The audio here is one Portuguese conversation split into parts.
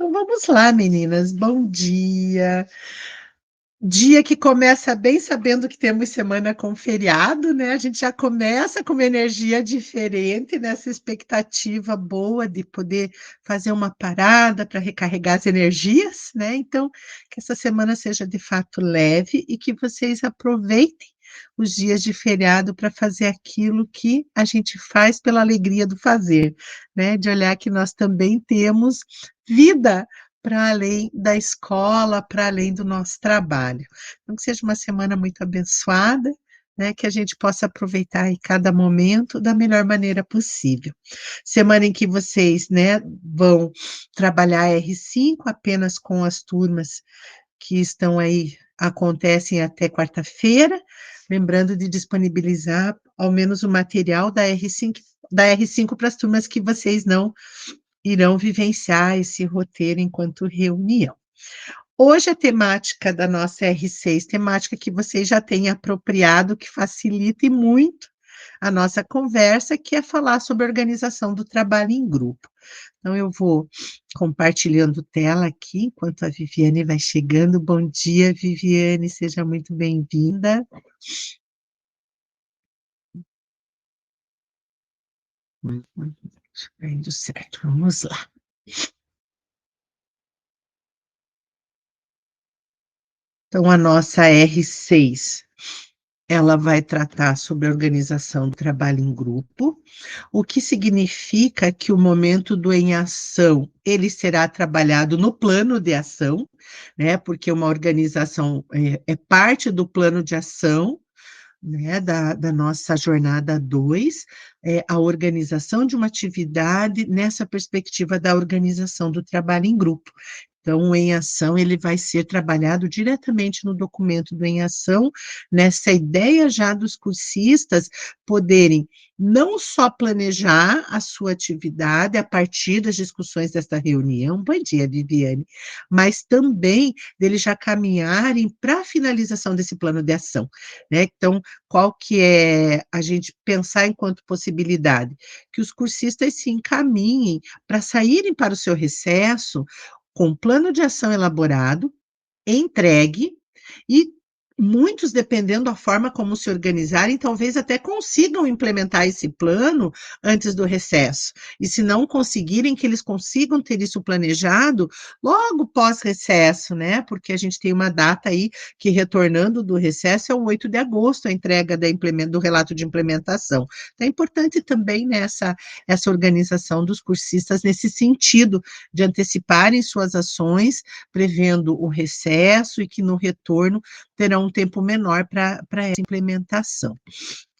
Então vamos lá, meninas. Bom dia. Dia que começa bem sabendo que temos semana com feriado, né? A gente já começa com uma energia diferente, nessa expectativa boa de poder fazer uma parada para recarregar as energias, né? Então, que essa semana seja de fato leve e que vocês aproveitem os dias de feriado para fazer aquilo que a gente faz pela alegria do fazer, né? De olhar que nós também temos vida para além da escola, para além do nosso trabalho. Então, que seja uma semana muito abençoada, né, que a gente possa aproveitar aí cada momento da melhor maneira possível. Semana em que vocês, né, vão trabalhar R5 apenas com as turmas que estão aí, acontecem até quarta-feira, lembrando de disponibilizar ao menos o material da R5 para as turmas que vocês não irão vivenciar esse roteiro enquanto reunião. Hoje a temática da nossa R6, temática que vocês já têm apropriado, que facilita e muito a nossa conversa, que é falar sobre a organização do trabalho em grupo. Então, eu vou compartilhando tela aqui, enquanto a Viviane vai chegando. Bom dia, Viviane, seja muito bem-vinda. Está indo certo, vamos lá. Então, a nossa R6, ela vai tratar sobre a organização do trabalho em grupo, o que significa que o momento do em ação, ele será trabalhado no plano de ação, né, porque uma organização é parte do plano de ação, né, da nossa jornada 2, a organização de uma atividade nessa perspectiva da organização do trabalho em grupo. Então, o em ação, ele vai ser trabalhado diretamente no documento do em ação, nessa ideia já dos cursistas poderem não só planejar a sua atividade a partir das discussões desta reunião, bom dia, Viviane, mas também deles já caminharem para a finalização desse plano de ação, né? Então, qual que é a gente pensar enquanto possibilidade? Que os cursistas se encaminhem para saírem para o seu recesso com um plano de ação elaborado, entregue, e muitos, dependendo da forma como se organizarem, talvez até consigam implementar esse plano antes do recesso. E se não conseguirem, que eles consigam ter isso planejado logo pós-recesso, né? Porque a gente tem uma data aí que, retornando do recesso, é o 8 de agosto, a entrega do relato de implementação. Então, é importante também nessa essa organização dos cursistas nesse sentido, de anteciparem suas ações, prevendo o recesso e que no retorno terão um tempo menor para essa implementação.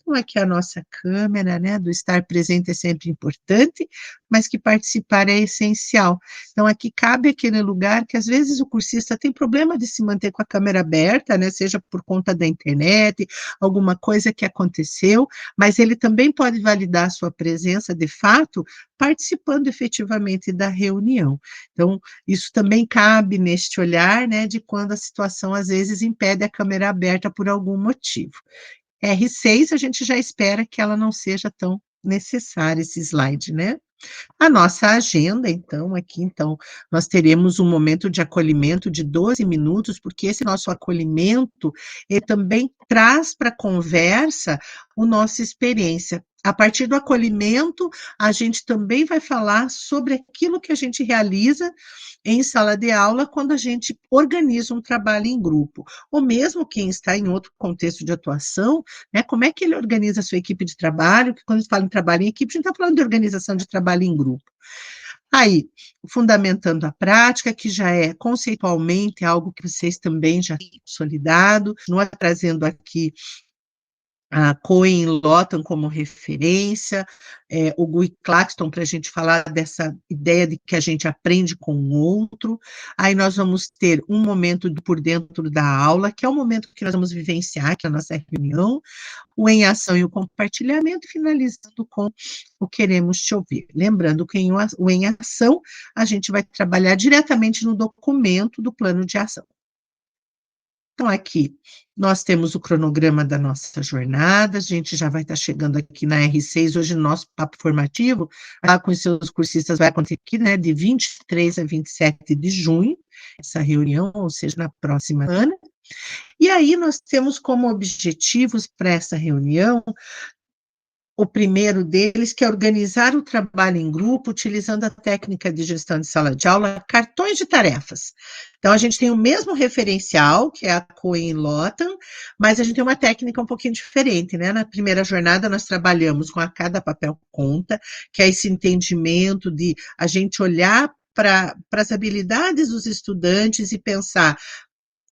Então, aqui a nossa câmera, né, do estar presente é sempre importante, mas que participar é essencial. Então, aqui cabe aquele lugar que, às vezes, o cursista tem problema de se manter com a câmera aberta, né, seja por conta da internet, alguma coisa que aconteceu, mas ele também pode validar a sua presença, de fato, participando efetivamente da reunião. Então, isso também cabe neste olhar, né, de quando a situação, às vezes, impede a câmera aberta por algum motivo. R6, a gente já espera que ela não seja tão necessária, esse slide, né? A nossa agenda, então, aqui, então, nós teremos um momento de acolhimento de 12 minutos, porque esse nosso acolhimento, ele também traz para a conversa a nossa experiência. A partir do acolhimento, a gente também vai falar sobre aquilo que a gente realiza em sala de aula quando a gente organiza um trabalho em grupo, ou mesmo quem está em outro contexto de atuação, né, como é que ele organiza a sua equipe de trabalho, que quando a gente fala em trabalho em equipe, a gente está falando de organização de trabalho em grupo. Aí, fundamentando a prática, que já é conceitualmente algo que vocês também já têm consolidado, não é trazendo aqui a Cohen e Lawton como referência, o Guy Claxton para a gente falar dessa ideia de que a gente aprende com o outro. Aí nós vamos ter um momento por dentro da aula, que é o momento que nós vamos vivenciar, que é a nossa reunião, o em ação e o compartilhamento, finalizando com o queremos te ouvir. Lembrando que o em ação, a gente vai trabalhar diretamente no documento do plano de ação. Então, aqui, nós temos o cronograma da nossa jornada, a gente já vai estar chegando aqui na R6, hoje no nosso papo formativo, com os seus cursistas, vai acontecer aqui, né, de 23 a 27 de junho, essa reunião, ou seja, na próxima semana. E aí nós temos como objetivos para essa reunião o primeiro deles, que é organizar o trabalho em grupo, utilizando a técnica de gestão de sala de aula, cartões de tarefas. Então, a gente tem o mesmo referencial, que é a Coen Lotan, mas a gente tem uma técnica um pouquinho diferente, né? Na primeira jornada, nós trabalhamos com a cada papel conta, que é esse entendimento de a gente olhar para as habilidades dos estudantes e pensar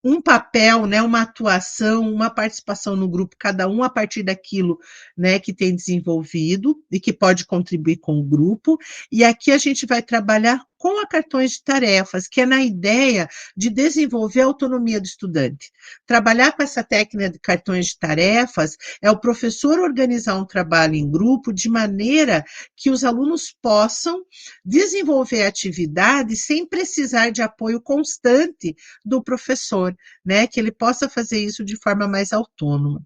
um papel, né, uma atuação, uma participação no grupo, cada um a partir daquilo, né, que tem desenvolvido e que pode contribuir com o grupo. E aqui a gente vai trabalhar com a cartões de tarefas, que é na ideia de desenvolver a autonomia do estudante. Trabalhar com essa técnica de cartões de tarefas é o professor organizar um trabalho em grupo de maneira que os alunos possam desenvolver a atividade sem precisar de apoio constante do professor, né? Que ele possa fazer isso de forma mais autônoma.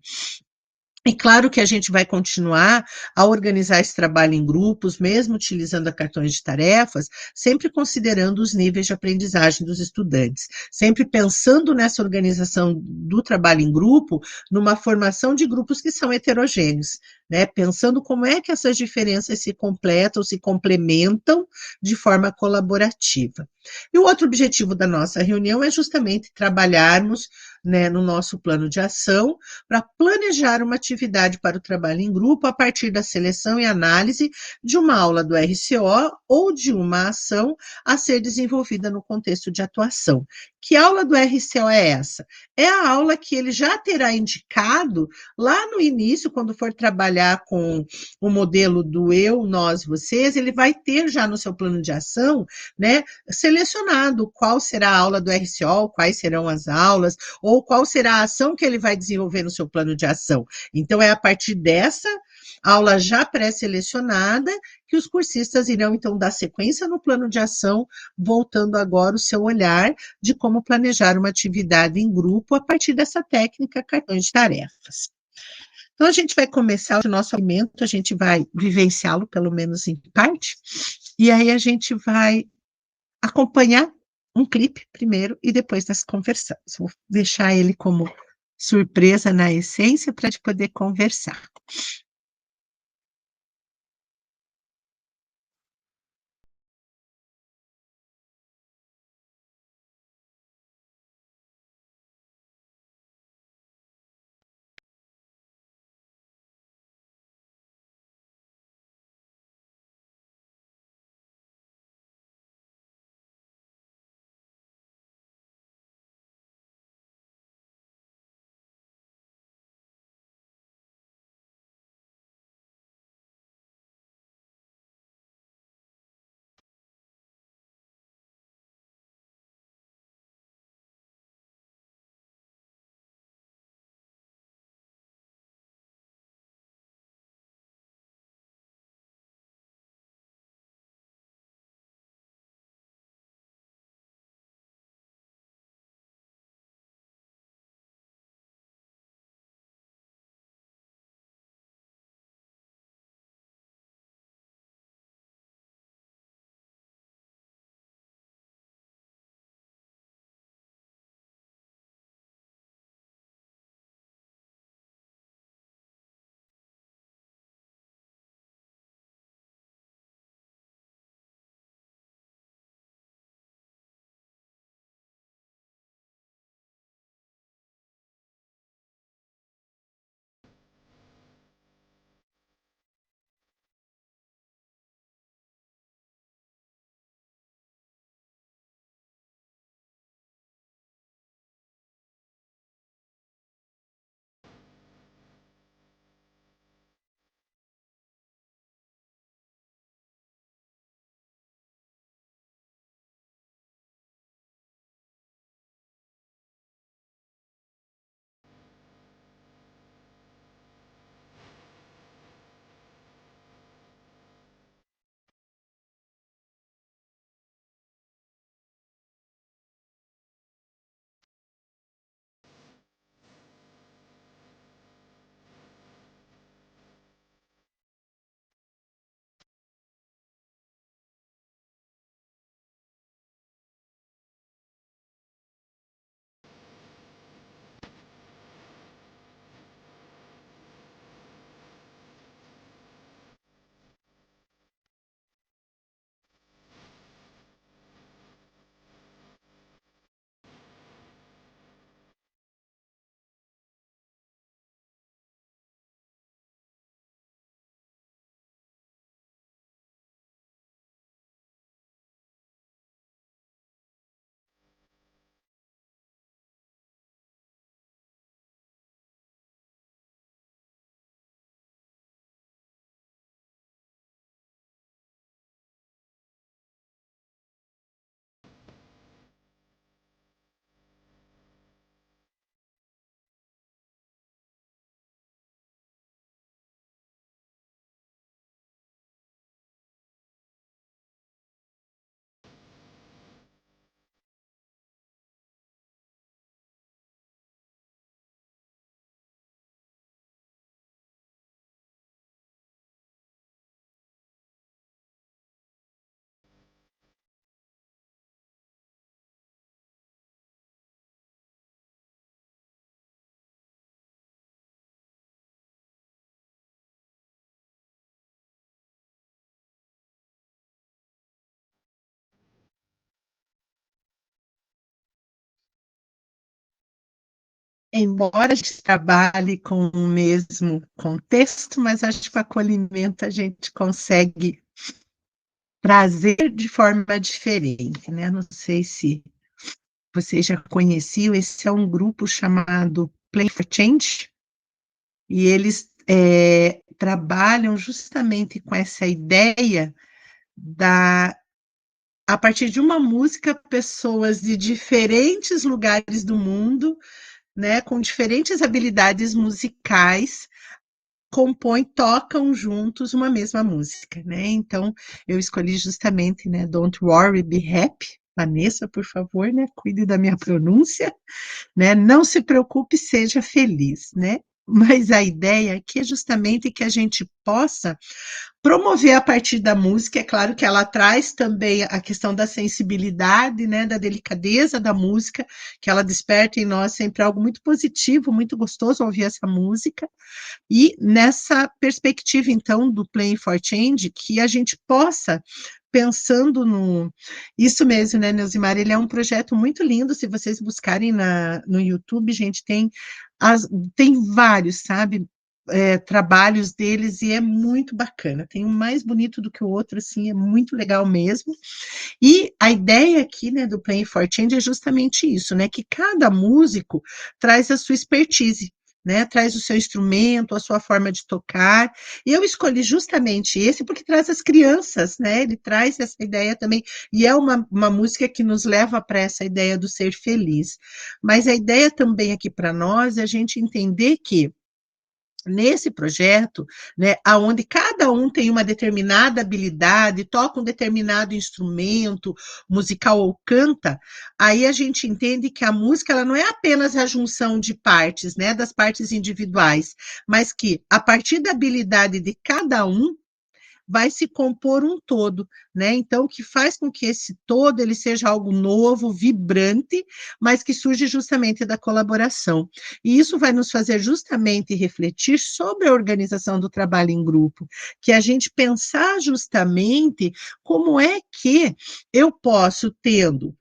E claro que a gente vai continuar a organizar esse trabalho em grupos, mesmo utilizando cartões de tarefas, sempre considerando os níveis de aprendizagem dos estudantes, sempre pensando nessa organização do trabalho em grupo, numa formação de grupos que são heterogêneos, né? Pensando como é que essas diferenças se completam, se complementam de forma colaborativa. E o outro objetivo da nossa reunião é justamente trabalharmos, né, no nosso plano de ação para planejar uma atividade para o trabalho em grupo a partir da seleção e análise de uma aula do RCO ou de uma ação a ser desenvolvida no contexto de atuação. Que aula do RCO é essa? É a aula que ele já terá indicado lá no início, quando for trabalhar com o modelo do eu, nós, vocês, ele vai ter já no seu plano de ação, né, selecionado qual será a aula do RCO, quais serão as aulas, ou qual será a ação que ele vai desenvolver no seu plano de ação. Então, é a partir dessa aula já pré-selecionada que os cursistas irão, então, dar sequência no plano de ação, voltando agora o seu olhar de como planejar uma atividade em grupo a partir dessa técnica cartões de tarefas. Então, a gente vai começar o nosso alimento, a gente vai vivenciá-lo, pelo menos em parte, e aí a gente vai acompanhar um clipe primeiro e depois nós conversamos. Vou deixar ele como surpresa na essência para a gente poder conversar. embora a gente trabalhe com o mesmo contexto, mas acho que o acolhimento a gente consegue trazer de forma diferente, né? Não sei se você já conheceu, esse é um grupo chamado Play for Change, e eles trabalham justamente com essa ideia da, a partir de uma música, pessoas de diferentes lugares do mundo, né, com diferentes habilidades musicais, compõem, tocam juntos uma mesma música, né? Então, eu escolhi justamente, né, Don't Worry, Be Happy. Vanessa, por favor, né, cuide da minha pronúncia, né? Não se preocupe, seja feliz, né? Mas a ideia aqui é justamente que a gente possa promover a partir da música. É claro que ela traz também a questão da sensibilidade, né, da delicadeza da música, que ela desperta em nós sempre algo muito positivo, muito gostoso ouvir essa música. E nessa perspectiva, então, do Playing for Change, que a gente possa, pensando no... Isso mesmo, né, Neusimar? Ele é um projeto muito lindo, se vocês buscarem no YouTube, gente, tem vários, sabe? Trabalhos deles e é muito bacana. Tem um mais bonito do que o outro, assim, é muito legal mesmo. E a ideia aqui, né, do Playing for Change é justamente isso, né, que cada músico traz a sua expertise, né, traz o seu instrumento, a sua forma de tocar, e eu escolhi justamente esse porque traz as crianças, né, ele traz essa ideia também, e é uma música que nos leva para essa ideia do ser feliz. Mas a ideia também aqui para nós é a gente entender que nesse projeto, né, aonde cada um tem uma determinada habilidade, toca um determinado instrumento musical ou canta, aí a gente entende que a música ela não é apenas a junção de partes, né, das partes individuais, mas que a partir da habilidade de cada um vai se compor um todo, né? Então, o que faz com que esse todo ele seja algo novo, vibrante, mas que surge justamente da colaboração. E isso vai nos fazer justamente refletir sobre a organização do trabalho em grupo, que a gente pensar justamente como é que eu posso, tendo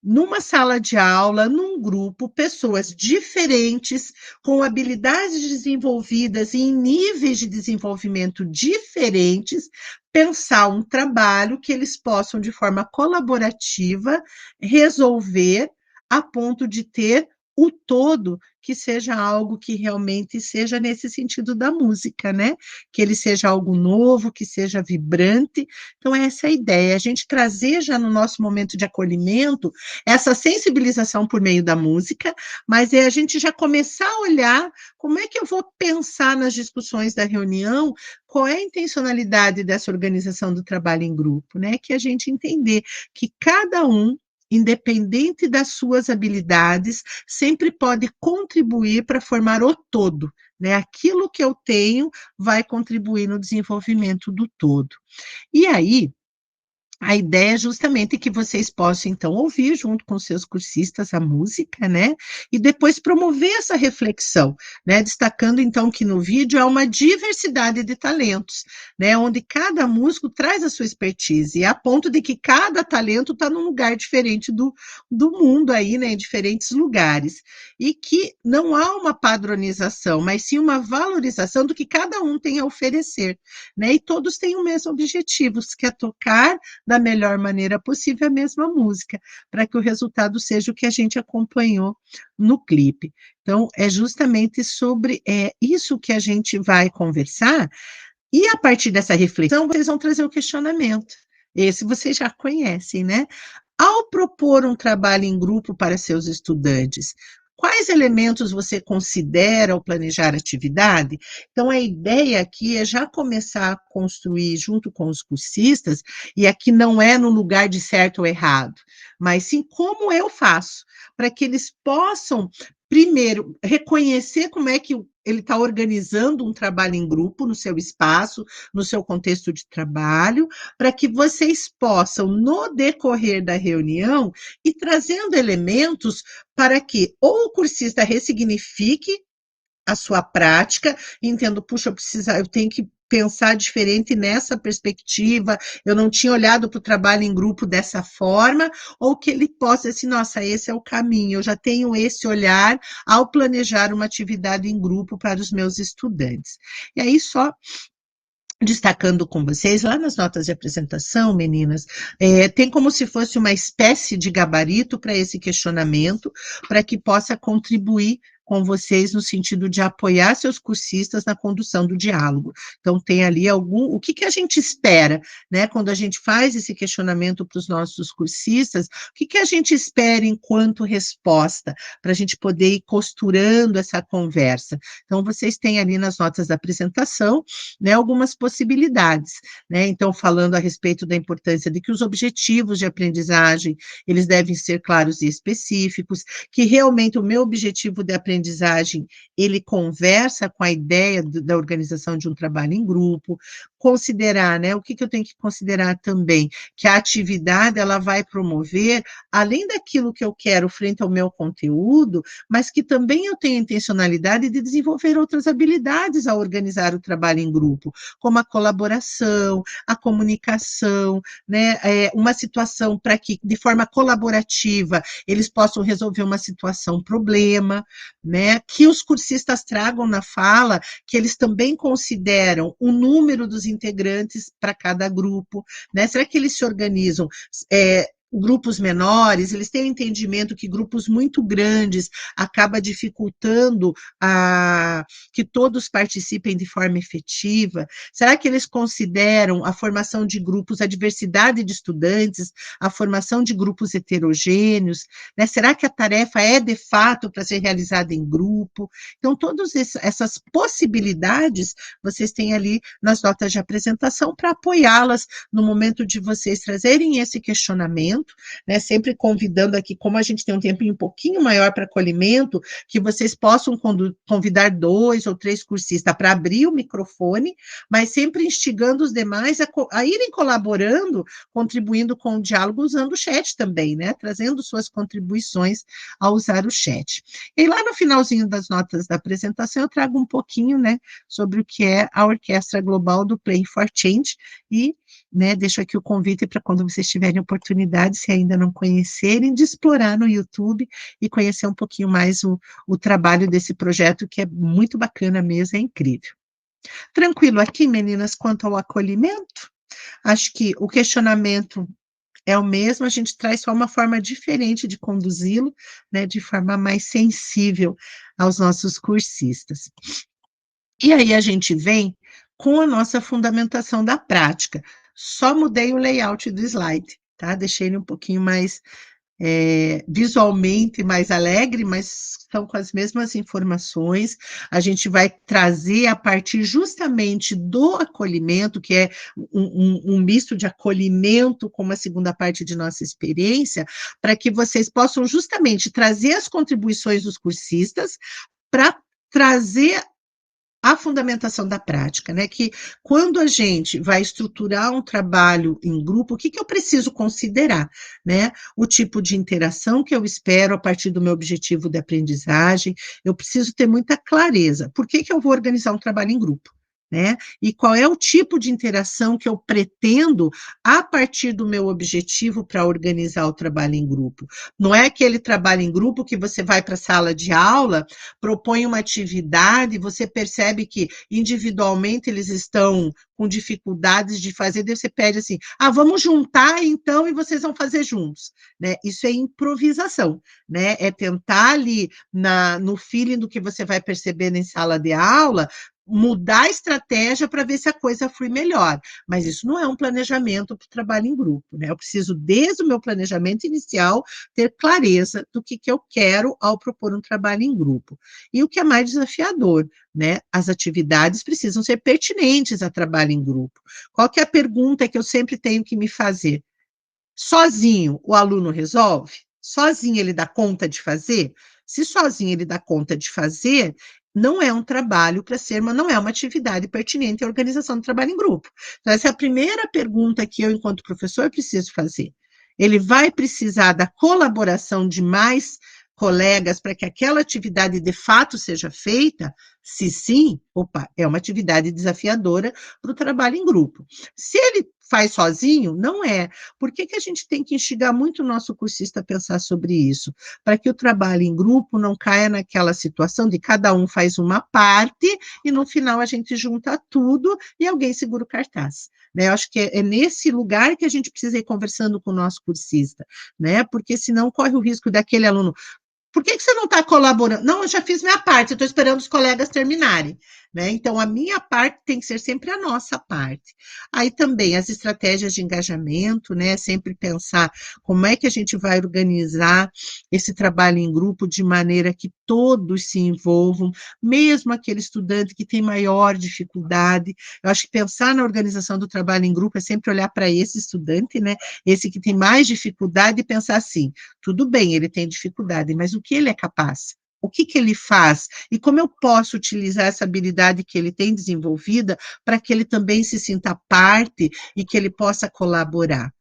numa sala de aula, num grupo, pessoas diferentes, com habilidades desenvolvidas e em níveis de desenvolvimento diferentes, pensar um trabalho que eles possam, de forma colaborativa, resolver a ponto de ter o todo que seja algo que realmente seja nesse sentido da música, né? Que ele seja algo novo, que seja vibrante. Então, essa é a ideia, a gente trazer já no nosso momento de acolhimento essa sensibilização por meio da música, mas é a gente já começar a olhar como é que eu vou pensar nas discussões da reunião, qual é a intencionalidade dessa organização do trabalho em grupo, né? Que a gente entender que cada um, independente das suas habilidades, sempre pode contribuir para formar o todo, né? Aquilo que eu tenho vai contribuir no desenvolvimento do todo. E aí, a ideia é justamente que vocês possam, então, ouvir junto com seus cursistas a música, né? E depois promover essa reflexão, né? Destacando, então, que no vídeo há uma diversidade de talentos, né? Onde cada músico traz a sua expertise, a ponto de que cada talento está num lugar diferente do mundo aí, né? Em diferentes lugares. E que não há uma padronização, mas sim uma valorização do que cada um tem a oferecer, né? E todos têm o mesmo objetivo, que é tocar da melhor maneira possível a mesma música, para que o resultado seja o que a gente acompanhou no clipe. Então, é justamente sobre isso que a gente vai conversar, e a partir dessa reflexão, vocês vão trazer o questionamento. Esse vocês já conhecem, né? Ao propor um trabalho em grupo para seus estudantes, quais elementos você considera ao planejar a atividade? Então, a ideia aqui é já começar a construir junto com os cursistas, e aqui não é no lugar de certo ou errado, mas sim como eu faço, para que eles possam, primeiro, reconhecer como é que ele está organizando um trabalho em grupo no seu espaço, no seu contexto de trabalho, para que vocês possam, no decorrer da reunião, ir trazendo elementos para que ou o cursista ressignifique a sua prática, entendo, puxa, eu tenho que pensar diferente nessa perspectiva, eu não tinha olhado para o trabalho em grupo dessa forma, ou que ele possa assim, nossa, esse é o caminho, eu já tenho esse olhar ao planejar uma atividade em grupo para os meus estudantes. E aí, só destacando com vocês, lá nas notas de apresentação, meninas, tem como se fosse uma espécie de gabarito para esse questionamento, para que possa contribuir com vocês no sentido de apoiar seus cursistas na condução do diálogo. Então, tem ali o que a gente espera, né, quando a gente faz esse questionamento para os nossos cursistas, o que a gente espera enquanto resposta, para a gente poder ir costurando essa conversa. Então, vocês têm ali nas notas da apresentação, né, algumas possibilidades, né? Então, falando a respeito da importância de que os objetivos de aprendizagem, eles devem ser claros e específicos, que realmente o meu objetivo de aprendizagem, ele conversa com a ideia da organização de um trabalho em grupo, considerar, né, o que eu tenho que considerar também, que a atividade, ela vai promover, além daquilo que eu quero frente ao meu conteúdo, mas que também eu tenho intencionalidade de desenvolver outras habilidades ao organizar o trabalho em grupo, como a colaboração, a comunicação, né, uma situação para que, de forma colaborativa, eles possam resolver uma situação, problema, né, que os cursistas tragam na fala, que eles também consideram o número dos integrantes para cada grupo, né, será que eles se organizam grupos menores, eles têm o entendimento que grupos muito grandes acaba dificultando que todos participem de forma efetiva? Será que eles consideram a formação de grupos, a diversidade de estudantes, a formação de grupos heterogêneos, né? Será que a tarefa é de fato para ser realizada em grupo? Então, todas essas possibilidades vocês têm ali nas notas de apresentação para apoiá-las no momento de vocês trazerem esse questionamento, né, sempre convidando aqui, como a gente tem um tempinho um pouquinho maior para acolhimento, que vocês possam convidar 2 ou 3 cursistas para abrir o microfone, mas sempre instigando os demais a irem colaborando, contribuindo com o diálogo, usando o chat também, né, trazendo suas contribuições ao usar o chat. E lá no finalzinho das notas da apresentação, eu trago um pouquinho, né, sobre o que é a Orquestra Global do Play for Change, e, né, deixo aqui o convite para quando vocês tiverem oportunidade, se ainda não conhecerem, de explorar no YouTube e conhecer um pouquinho mais o trabalho desse projeto, que é muito bacana mesmo, é incrível. Tranquilo aqui, meninas, quanto ao acolhimento? Acho que o questionamento é o mesmo, a gente traz só uma forma diferente de conduzi-lo, né, de forma mais sensível aos nossos cursistas. E aí a gente vem com a nossa fundamentação da prática. Só mudei o layout do slide, tá? Deixei ele um pouquinho mais visualmente mais alegre, mas são com as mesmas informações. A gente vai trazer a partir justamente do acolhimento, que é um misto de acolhimento com uma segunda parte de nossa experiência, para que vocês possam justamente trazer as contribuições dos cursistas para trazer a fundamentação da prática, né? Que quando a gente vai estruturar um trabalho em grupo, o que eu preciso considerar, né? O tipo de interação que eu espero a partir do meu objetivo de aprendizagem, eu preciso ter muita clareza. Por que eu vou organizar um trabalho em grupo? Né? E qual é o tipo de interação que eu pretendo a partir do meu objetivo para organizar o trabalho em grupo? Não é aquele trabalho em grupo que você vai para a sala de aula, propõe uma atividade, você percebe que individualmente eles estão com dificuldades de fazer, daí você pede assim, vamos juntar então e vocês vão fazer juntos, né? Isso é improvisação, né? É tentar ali no feeling do que você vai perceber em sala de aula, mudar a estratégia para ver se a coisa flui melhor, mas isso não é um planejamento para o trabalho em grupo, né? Eu preciso, desde o meu planejamento inicial, ter clareza do que eu quero ao propor um trabalho em grupo. E o que é mais desafiador, né? As atividades precisam ser pertinentes a trabalho em grupo. Qual que é a pergunta que eu sempre tenho que me fazer? Sozinho o aluno resolve? Sozinho ele dá conta de fazer? Se sozinho ele dá conta de fazer, não é um trabalho para ser, mas não é uma atividade pertinente à organização do trabalho em grupo. Então, essa é a primeira pergunta que eu, enquanto professor, preciso fazer. Ele vai precisar da colaboração de mais colegas para que aquela atividade de fato seja feita? Se sim, opa, é uma atividade desafiadora para o trabalho em grupo. Se ele faz sozinho, não é. Por que que a gente tem que instigar muito o nosso cursista a pensar sobre isso? Para que o trabalho em grupo não caia naquela situação de cada um faz uma parte e no final a gente junta tudo e alguém segura o cartaz. Né? Eu acho que é nesse lugar que a gente precisa ir conversando com o nosso cursista, né? Porque senão corre o risco daquele aluno. Por que que você não está colaborando? Não, eu já fiz minha parte, eu estou esperando os colegas terminarem. Né? Então, a minha parte tem que ser sempre a nossa parte. Aí também as estratégias de engajamento, né? Sempre pensar como é que a gente vai organizar esse trabalho em grupo de maneira que todos se envolvam, mesmo aquele estudante que tem maior dificuldade. Eu acho que pensar na organização do trabalho em grupo é sempre olhar para esse estudante, né? Esse que tem mais dificuldade e pensar assim, tudo bem, ele tem dificuldade, mas o que ele é capaz? O que que ele faz? E como eu posso utilizar essa habilidade que ele tem desenvolvida para que ele também se sinta parte e que ele possa colaborar?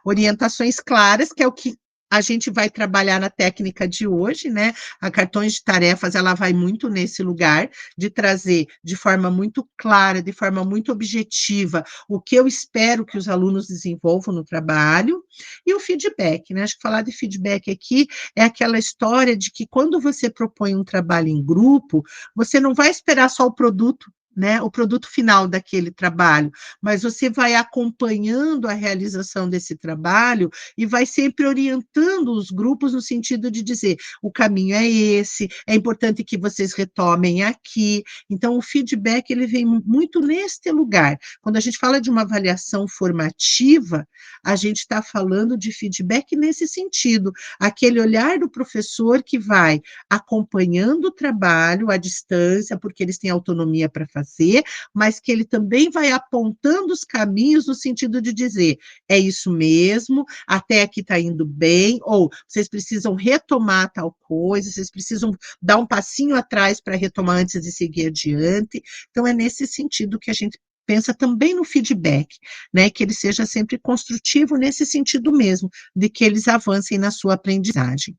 Orientações claras, que é o que a gente vai trabalhar na técnica de hoje, né? A cartões de tarefas, ela vai muito nesse lugar de trazer de forma muito clara, de forma muito objetiva, o que eu espero que os alunos desenvolvam no trabalho, e o feedback, né? Acho que falar de feedback aqui é aquela história de que quando você propõe um trabalho em grupo, você não vai esperar só o produto, né, o produto final daquele trabalho, mas você vai acompanhando a realização desse trabalho e vai sempre orientando os grupos no sentido de dizer, o caminho é esse, é importante que vocês retomem aqui. Então, o feedback, ele vem muito neste lugar. Quando a gente fala de uma avaliação formativa, a gente está falando de feedback nesse sentido, aquele olhar do professor que vai acompanhando o trabalho à distância, porque eles têm autonomia para fazer, mas que ele também vai apontando os caminhos no sentido de dizer, é isso mesmo, até aqui está indo bem, ou vocês precisam retomar tal coisa, vocês precisam dar um passinho atrás para retomar antes de seguir adiante. Então, é nesse sentido que a gente pensa também no feedback, né, que ele seja sempre construtivo nesse sentido mesmo, de que eles avancem na sua aprendizagem.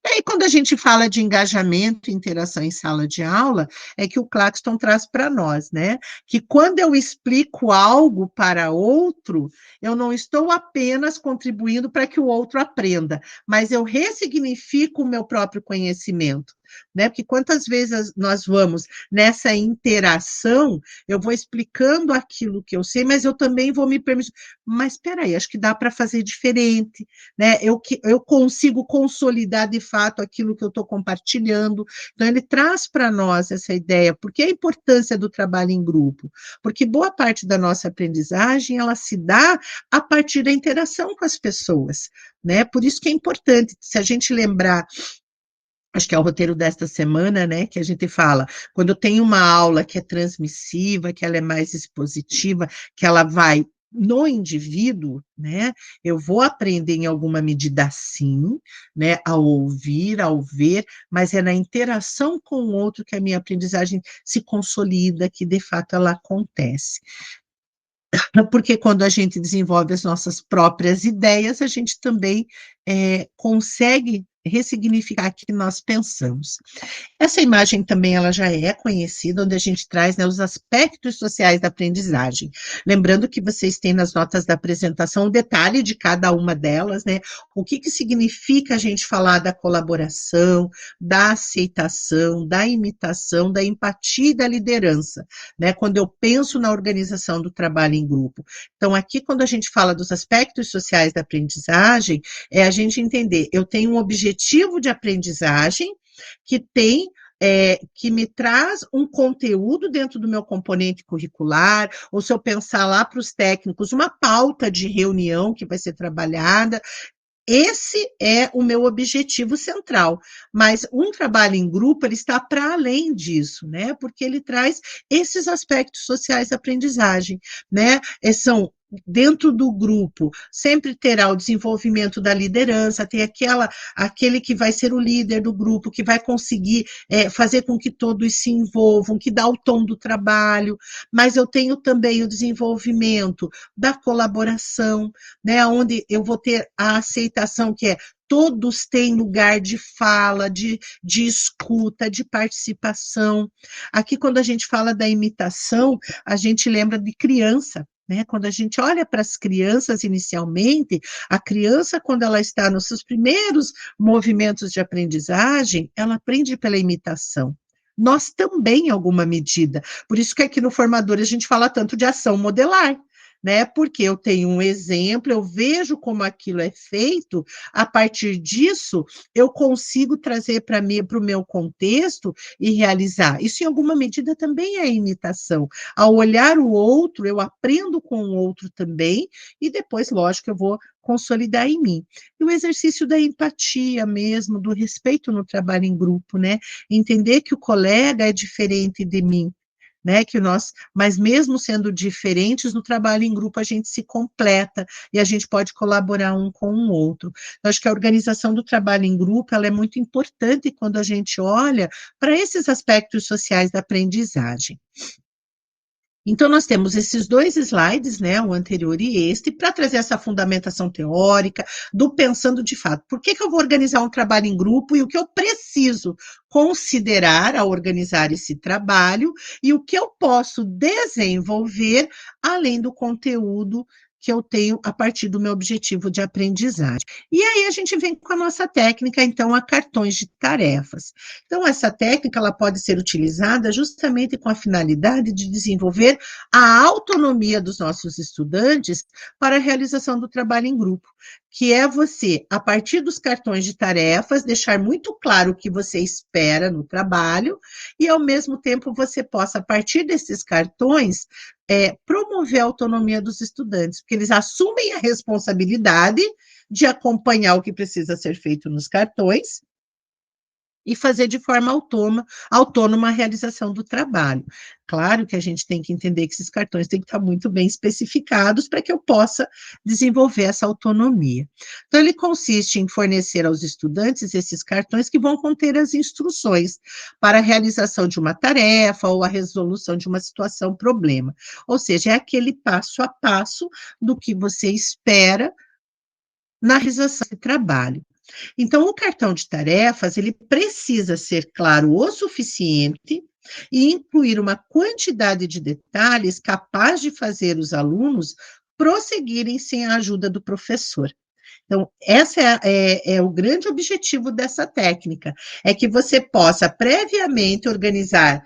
E aí, quando a gente fala de engajamento e interação em sala de aula, é que o Claxton traz para nós, né? Que quando eu explico algo para outro, eu não estou apenas contribuindo para que o outro aprenda, mas eu ressignifico o meu próprio conhecimento. Né? Porque quantas vezes nós vamos nessa interação, eu vou explicando aquilo que eu sei, mas eu também vou me permitir. Mas espera aí, acho que dá para fazer diferente, né? Eu consigo consolidar de fato aquilo que eu estou compartilhando. Então, ele traz para nós essa ideia, porque a importância do trabalho em grupo, porque boa parte da nossa aprendizagem, ela se dá a partir da interação com as pessoas, né? Por isso que é importante, se a gente lembrar, acho que é o roteiro desta semana, né, que a gente fala, quando eu tenho uma aula que é transmissiva, que ela é mais expositiva, que ela vai no indivíduo, né, eu vou aprender em alguma medida sim, né, ao ouvir, ao ver, mas é na interação com o outro que a minha aprendizagem se consolida, que de fato ela acontece. Porque quando a gente desenvolve as nossas próprias ideias, a gente também consegue ressignificar o que nós pensamos. Essa imagem também ela já é conhecida, onde a gente traz, né, os aspectos sociais da aprendizagem. Lembrando que vocês têm nas notas da apresentação o detalhe de cada uma delas, né? O que que significa a gente falar da colaboração, da aceitação, da imitação, da empatia e da liderança, né? Quando eu penso na organização do trabalho em grupo. Então, aqui, quando a gente fala dos aspectos sociais da aprendizagem, é a gente entender, eu tenho um objetivo de aprendizagem que tem que me traz um conteúdo dentro do meu componente curricular, ou se eu pensar lá para os técnicos, uma pauta de reunião que vai ser trabalhada, esse é o meu objetivo central, mas um trabalho em grupo, ele está para além disso, né? Porque ele traz esses aspectos sociais da aprendizagem, né? São dentro do grupo, sempre terá o desenvolvimento da liderança, tem aquele que vai ser o líder do grupo, que vai conseguir fazer com que todos se envolvam, que dá o tom do trabalho, mas eu tenho também o desenvolvimento da colaboração, né, onde eu vou ter a aceitação que é todos têm lugar de fala, de escuta, de participação. Aqui, quando a gente fala da imitação, a gente lembra de criança. Né? Quando a gente olha para as crianças inicialmente, a criança, quando ela está nos seus primeiros movimentos de aprendizagem, ela aprende pela imitação. Nós também, em alguma medida. Por isso que aqui no Formador a gente fala tanto de ação modelar, né? Porque eu tenho um exemplo, eu vejo como aquilo é feito, a partir disso eu consigo trazer para mim, para o meu contexto e realizar. Isso, em alguma medida, também é imitação. Ao olhar o outro, eu aprendo com o outro também, e depois, lógico, eu vou consolidar em mim. E o exercício da empatia mesmo, do respeito no trabalho em grupo, né? Entender que o colega é diferente de mim, né, que nós, mas mesmo sendo diferentes, no trabalho em grupo a gente se completa e a gente pode colaborar um com o outro. Eu acho que a organização do trabalho em grupo, ela é muito importante quando a gente olha para esses aspectos sociais da aprendizagem. Então, nós temos esses dois slides, né, o anterior e este, para trazer essa fundamentação teórica do pensando de fato. Por que eu vou organizar um trabalho em grupo e o que eu preciso considerar ao organizar esse trabalho e o que eu posso desenvolver além do conteúdo que eu tenho a partir do meu objetivo de aprendizagem. E aí a gente vem com a nossa técnica, então, a cartões de tarefas. Então, essa técnica ela pode ser utilizada justamente com a finalidade de desenvolver a autonomia dos nossos estudantes para a realização do trabalho em grupo, que é você, a partir dos cartões de tarefas, deixar muito claro o que você espera no trabalho e, ao mesmo tempo, você possa, a partir desses cartões, promover a autonomia dos estudantes, porque eles assumem a responsabilidade de acompanhar o que precisa ser feito nos cartões e fazer de forma autônoma a realização do trabalho. Claro que a gente tem que entender que esses cartões têm que estar muito bem especificados para que eu possa desenvolver essa autonomia. Então, ele consiste em fornecer aos estudantes esses cartões que vão conter as instruções para a realização de uma tarefa ou a resolução de uma situação, problema. Ou seja, é aquele passo a passo do que você espera na realização do trabalho. Então, o cartão de tarefas, ele precisa ser claro o suficiente e incluir uma quantidade de detalhes capaz de fazer os alunos prosseguirem sem a ajuda do professor. Então, esse é o grande objetivo dessa técnica, é que você possa previamente organizar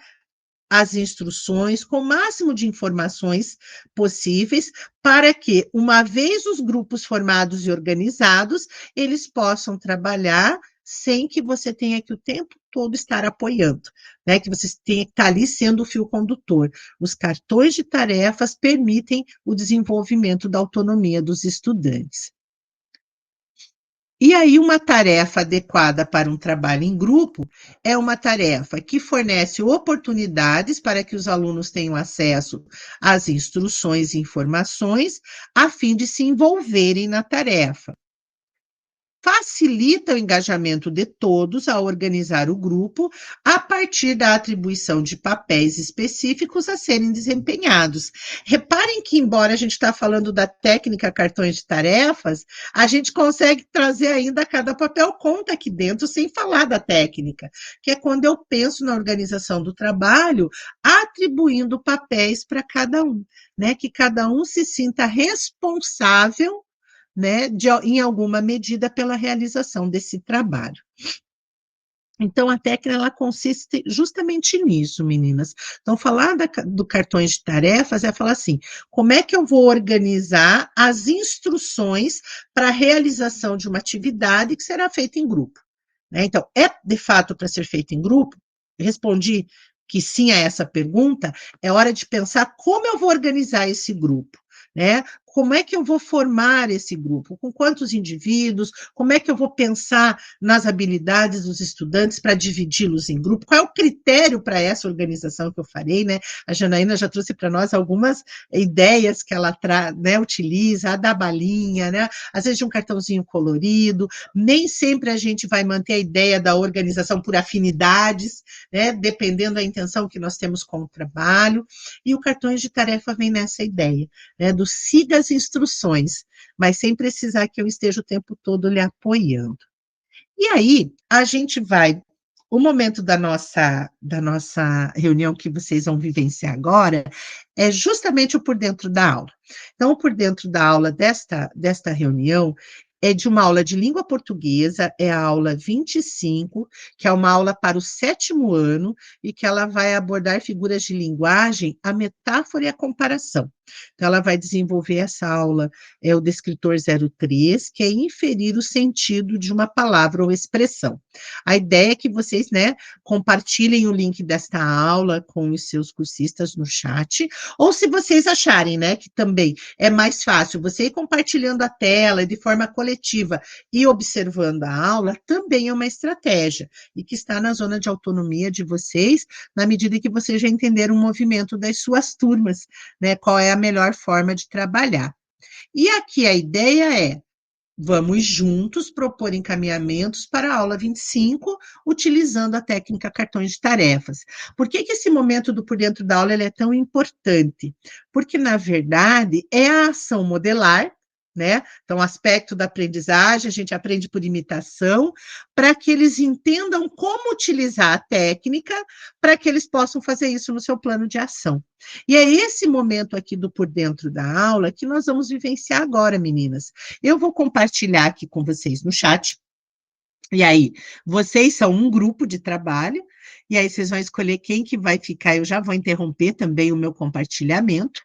as instruções com o máximo de informações possíveis, para que, uma vez os grupos formados e organizados, eles possam trabalhar sem que você tenha que o tempo todo estar apoiando, né? Que você tenha que estar ali sendo o fio condutor. Os cartões de tarefas permitem o desenvolvimento da autonomia dos estudantes. E aí, uma tarefa adequada para um trabalho em grupo é uma tarefa que fornece oportunidades para que os alunos tenham acesso às instruções e informações, a fim de se envolverem na tarefa. Facilita o engajamento de todos ao organizar o grupo a partir da atribuição de papéis específicos a serem desempenhados. Reparem que, embora a gente está falando da técnica cartões de tarefas, a gente consegue trazer ainda cada papel conta aqui dentro, sem falar da técnica, que é quando eu penso na organização do trabalho, atribuindo papéis para cada um, né? Que cada um se sinta responsável, né, em alguma medida pela realização desse trabalho. Então, a técnica ela consiste justamente nisso, meninas. Então, falar do cartões de tarefas é falar assim: como é que eu vou organizar as instruções para a realização de uma atividade que será feita em grupo? Né? Então, é de fato para ser feita em grupo? Respondi que sim a essa pergunta. É hora de pensar como eu vou organizar esse grupo. Né? Como é que eu vou formar esse grupo? Com quantos indivíduos? Como é que eu vou pensar nas habilidades dos estudantes para dividi-los em grupo? Qual é o critério para essa organização que eu farei? Né? A Janaína já trouxe para nós algumas ideias que ela né, utiliza, a da balinha, né? Às vezes de um cartãozinho colorido. Nem sempre a gente vai manter a ideia da organização por afinidades, né? Dependendo da intenção que nós temos com o trabalho. E o cartões de tarefa vem nessa ideia, né? Do siga as instruções, mas sem precisar que eu esteja o tempo todo lhe apoiando. E aí, a gente vai. O momento da nossa reunião que vocês vão vivenciar agora é justamente o por dentro da aula. Então, o por dentro da aula desta reunião é de uma aula de língua portuguesa, é a aula 25, que é uma aula para o 7º ano, e que ela vai abordar figuras de linguagem, a metáfora e a comparação. Então, ela vai desenvolver essa aula, é o descritor 03, que é inferir o sentido de uma palavra ou expressão. A ideia é que vocês, né, compartilhem o link desta aula com os seus cursistas no chat, ou se vocês acharem, né, que também é mais fácil você ir compartilhando a tela de forma coletiva e observando a aula, também é uma estratégia, e que está na zona de autonomia de vocês, na medida que vocês já entenderam o movimento das suas turmas, né, qual é a melhor forma de trabalhar. E aqui a ideia é: vamos juntos propor encaminhamentos para a aula 25, utilizando a técnica cartões de tarefas. Por que esse momento do por dentro da aula ele é tão importante? Porque, na verdade, é a ação modelar, né? Então, o aspecto da aprendizagem, a gente aprende por imitação, para que eles entendam como utilizar a técnica, para que eles possam fazer isso no seu plano de ação. E é esse momento aqui do por dentro da aula que nós vamos vivenciar agora, meninas. Eu vou compartilhar aqui com vocês no chat. E aí, vocês são um grupo de trabalho, e aí vocês vão escolher quem que vai ficar. Eu já vou interromper também o meu compartilhamento.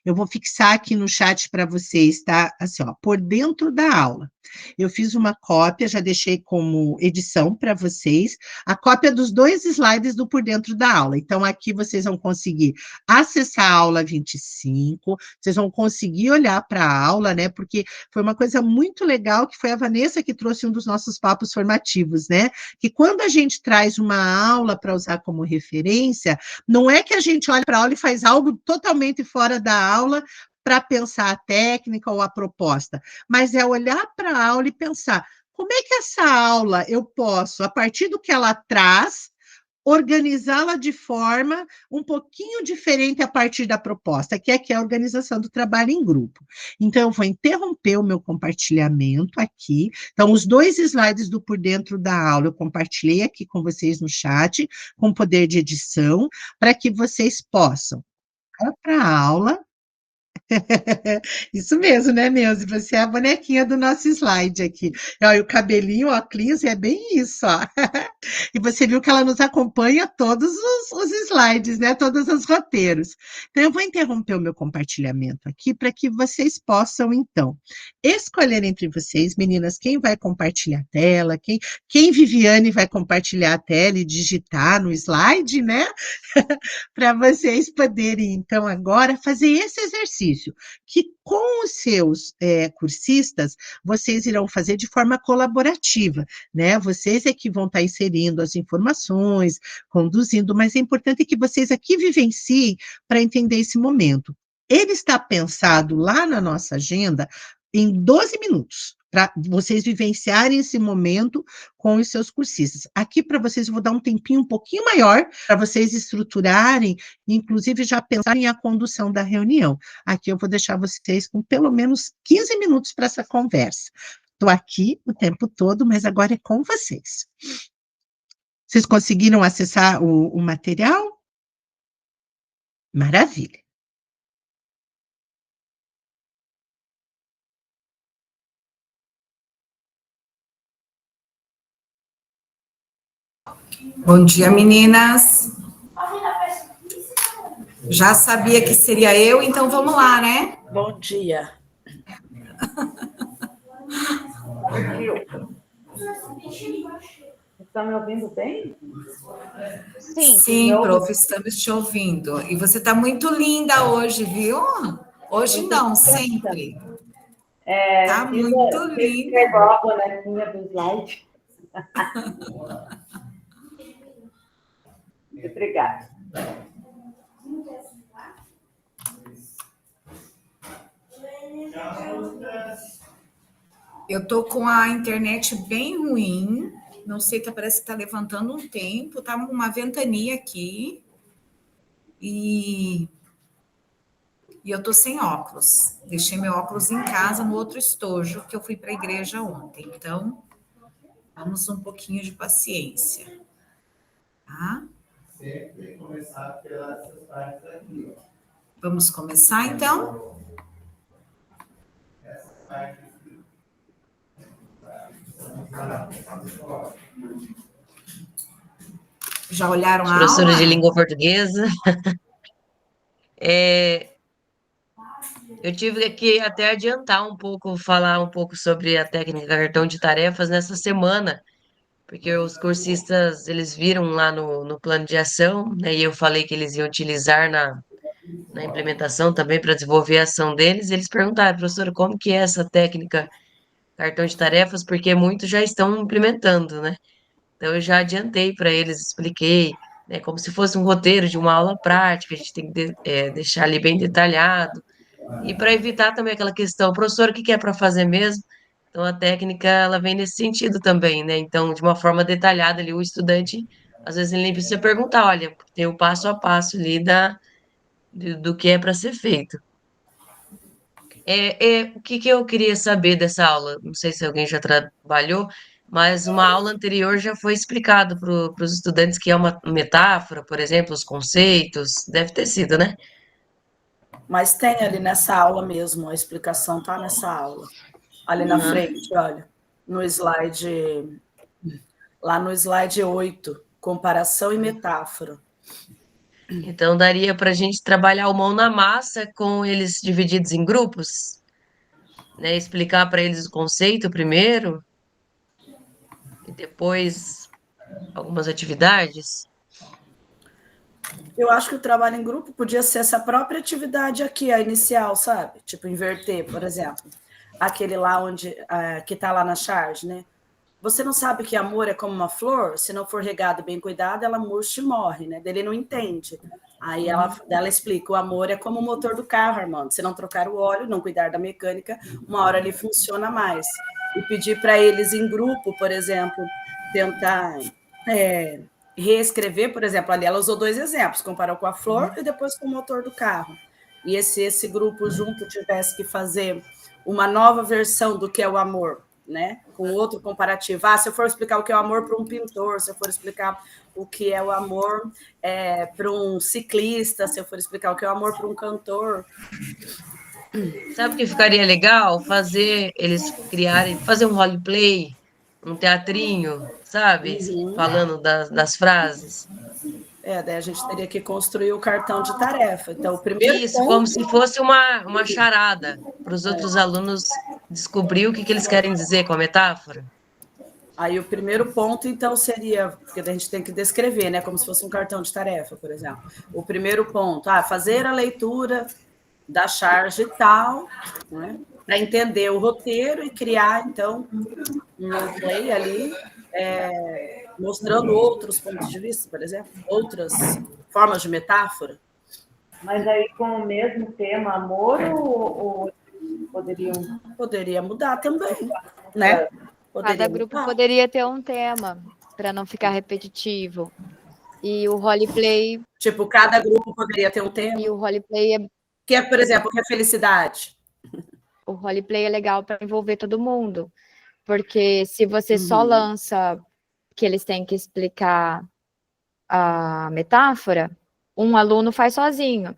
Eu vou fixar aqui no chat para vocês, tá? Assim, ó, por dentro da aula. Eu fiz uma cópia, já deixei como edição para vocês, a cópia dos 2 slides do por dentro da aula. Então, aqui vocês vão conseguir acessar a aula 25, vocês vão conseguir olhar para a aula, né? Porque foi uma coisa muito legal, que foi a Vanessa que trouxe um dos nossos papos formativos, né? Que quando a gente traz uma aula para usar como referência, não é que a gente olha para a aula e faz algo totalmente fora da aula para pensar a técnica ou a proposta, mas é olhar para a aula e pensar como é que essa aula eu posso, a partir do que ela traz, organizá-la de forma um pouquinho diferente a partir da proposta, que é a organização do trabalho em grupo. Então, eu vou interromper o meu compartilhamento aqui. Então, os 2 slides do por dentro da aula eu compartilhei aqui com vocês no chat, com poder de edição, para que vocês possam ir para a aula. Isso mesmo, né, Neuza? Você é a bonequinha do nosso slide aqui. Olha, o cabelinho, o óculos, é bem isso, ó. E você viu que ela nos acompanha todos os slides, né? Todos os roteiros. Então, eu vou interromper o meu compartilhamento aqui para que vocês possam, então, escolher entre vocês, meninas, quem vai compartilhar a tela, quem Viviane vai compartilhar a tela e digitar no slide, né? Para vocês poderem, então, agora fazer esse exercício, que com os seus cursistas, vocês irão fazer de forma colaborativa, né? Vocês é que vão estar inserindo as informações, conduzindo, mas é importante que vocês aqui vivenciem para entender esse momento. Ele está pensado lá na nossa agenda em 12 minutos, para vocês vivenciarem esse momento com os seus cursistas. Aqui para vocês eu vou dar um tempinho um pouquinho maior para vocês estruturarem, inclusive já pensarem a condução da reunião. Aqui eu vou deixar vocês com pelo menos 15 minutos para essa conversa. Estou aqui o tempo todo, mas agora é com vocês. Vocês conseguiram acessar o material? Maravilha. Bom dia, meninas. Já sabia que seria eu, então vamos lá, né? Bom dia. Está me ouvindo bem? Sim, prof, estamos te ouvindo. E você está muito linda hoje, viu? Hoje não, sempre. Está muito linda. Igual a bonequinha do slide. Obrigada. Eu estou com a internet bem ruim. Não sei, parece que está levantando um tempo. Está uma ventania aqui. E eu estou sem óculos. Deixei meu óculos em casa, no outro estojo, que eu fui para a igreja ontem. Então, Vamos um pouquinho de paciência, tá? Sempre começar pelas partes aqui, ó. Vamos começar, então? Essa parte aqui. Já olharam a Professora aula? de língua portuguesa. Eu tive que até adiantar um pouco, falar um pouco sobre a técnica cartão de tarefas nessa semana, porque os cursistas, eles viram lá no plano de ação, né, e eu falei que eles iam utilizar na implementação também para desenvolver a ação deles, e eles perguntaram, professora, como que é essa técnica cartão de tarefas, porque muitos já estão implementando, né? Então eu já adiantei para eles, expliquei, né, como se fosse um roteiro de uma aula prática, a gente tem que deixar ali bem detalhado, e para evitar também aquela questão, professor, o que que é para fazer mesmo? Então a técnica ela vem nesse sentido também, né? Então, de uma forma detalhada ali, o estudante, às vezes ele nem precisa perguntar, olha, tem o passo a passo ali do que é para ser feito. O que que eu queria saber dessa aula? Não sei se alguém já trabalhou, mas uma aula anterior já foi explicado para os estudantes que é uma metáfora, por exemplo, os conceitos, deve ter sido, né? Mas tem ali nessa aula mesmo, a explicação está nessa aula. Ali na frente, olha, no slide, lá no slide 8, comparação e metáfora. Então daria para a gente trabalhar o mão na massa com eles divididos em grupos, né? Explicar para eles o conceito primeiro e depois algumas atividades. Eu acho que o trabalho em grupo podia ser essa própria atividade aqui, a inicial, sabe? Tipo, inverter, por exemplo. Aquele lá onde, que está lá na charge, né? Você não sabe que amor é como uma flor? Se não for regado e bem cuidado, ela murcha e morre, né? Ele não entende. Aí ela explica, o amor é como o motor do carro, Armando. Se não trocar o óleo, não cuidar da mecânica, uma hora ele funciona mais. E pedir para eles em grupo, por exemplo, tentar reescrever, por exemplo, ali ela usou 2 exemplos, comparou com a flor e depois com o motor do carro. E se esse grupo junto tivesse que fazer uma nova versão do que é o amor, né? Com outro comparativo. Se eu for explicar o que é o amor para um pintor, se eu for explicar o que é o amor para um ciclista, se eu for explicar o que é o amor para um cantor. Sabe o que ficaria legal? Eles criarem, fazer um roleplay, um teatrinho, sabe? Falando das frases. Daí a gente teria que construir o cartão de tarefa. Então, o primeiro Isso, como se fosse uma charada para os outros alunos descobrir o que que eles querem dizer com a metáfora. Aí o primeiro ponto, então, seria, porque a gente tem que descrever, né? Como se fosse um cartão de tarefa, por exemplo. O primeiro ponto, fazer a leitura da charge e tal, né? Para entender o roteiro e criar, então, um play ali, mostrando outros pontos de vista, por exemplo, outras formas de metáfora. Mas aí com o mesmo tema, amor, ou poderiam... Poderia mudar também, né? Cada grupo poderia ter um tema, para não ficar repetitivo. E o roleplay... Tipo, cada grupo poderia ter um tema. E o roleplay que é, por exemplo, que é felicidade. O roleplay é legal para envolver todo mundo. Porque se você só lança que eles têm que explicar a metáfora, um aluno faz sozinho.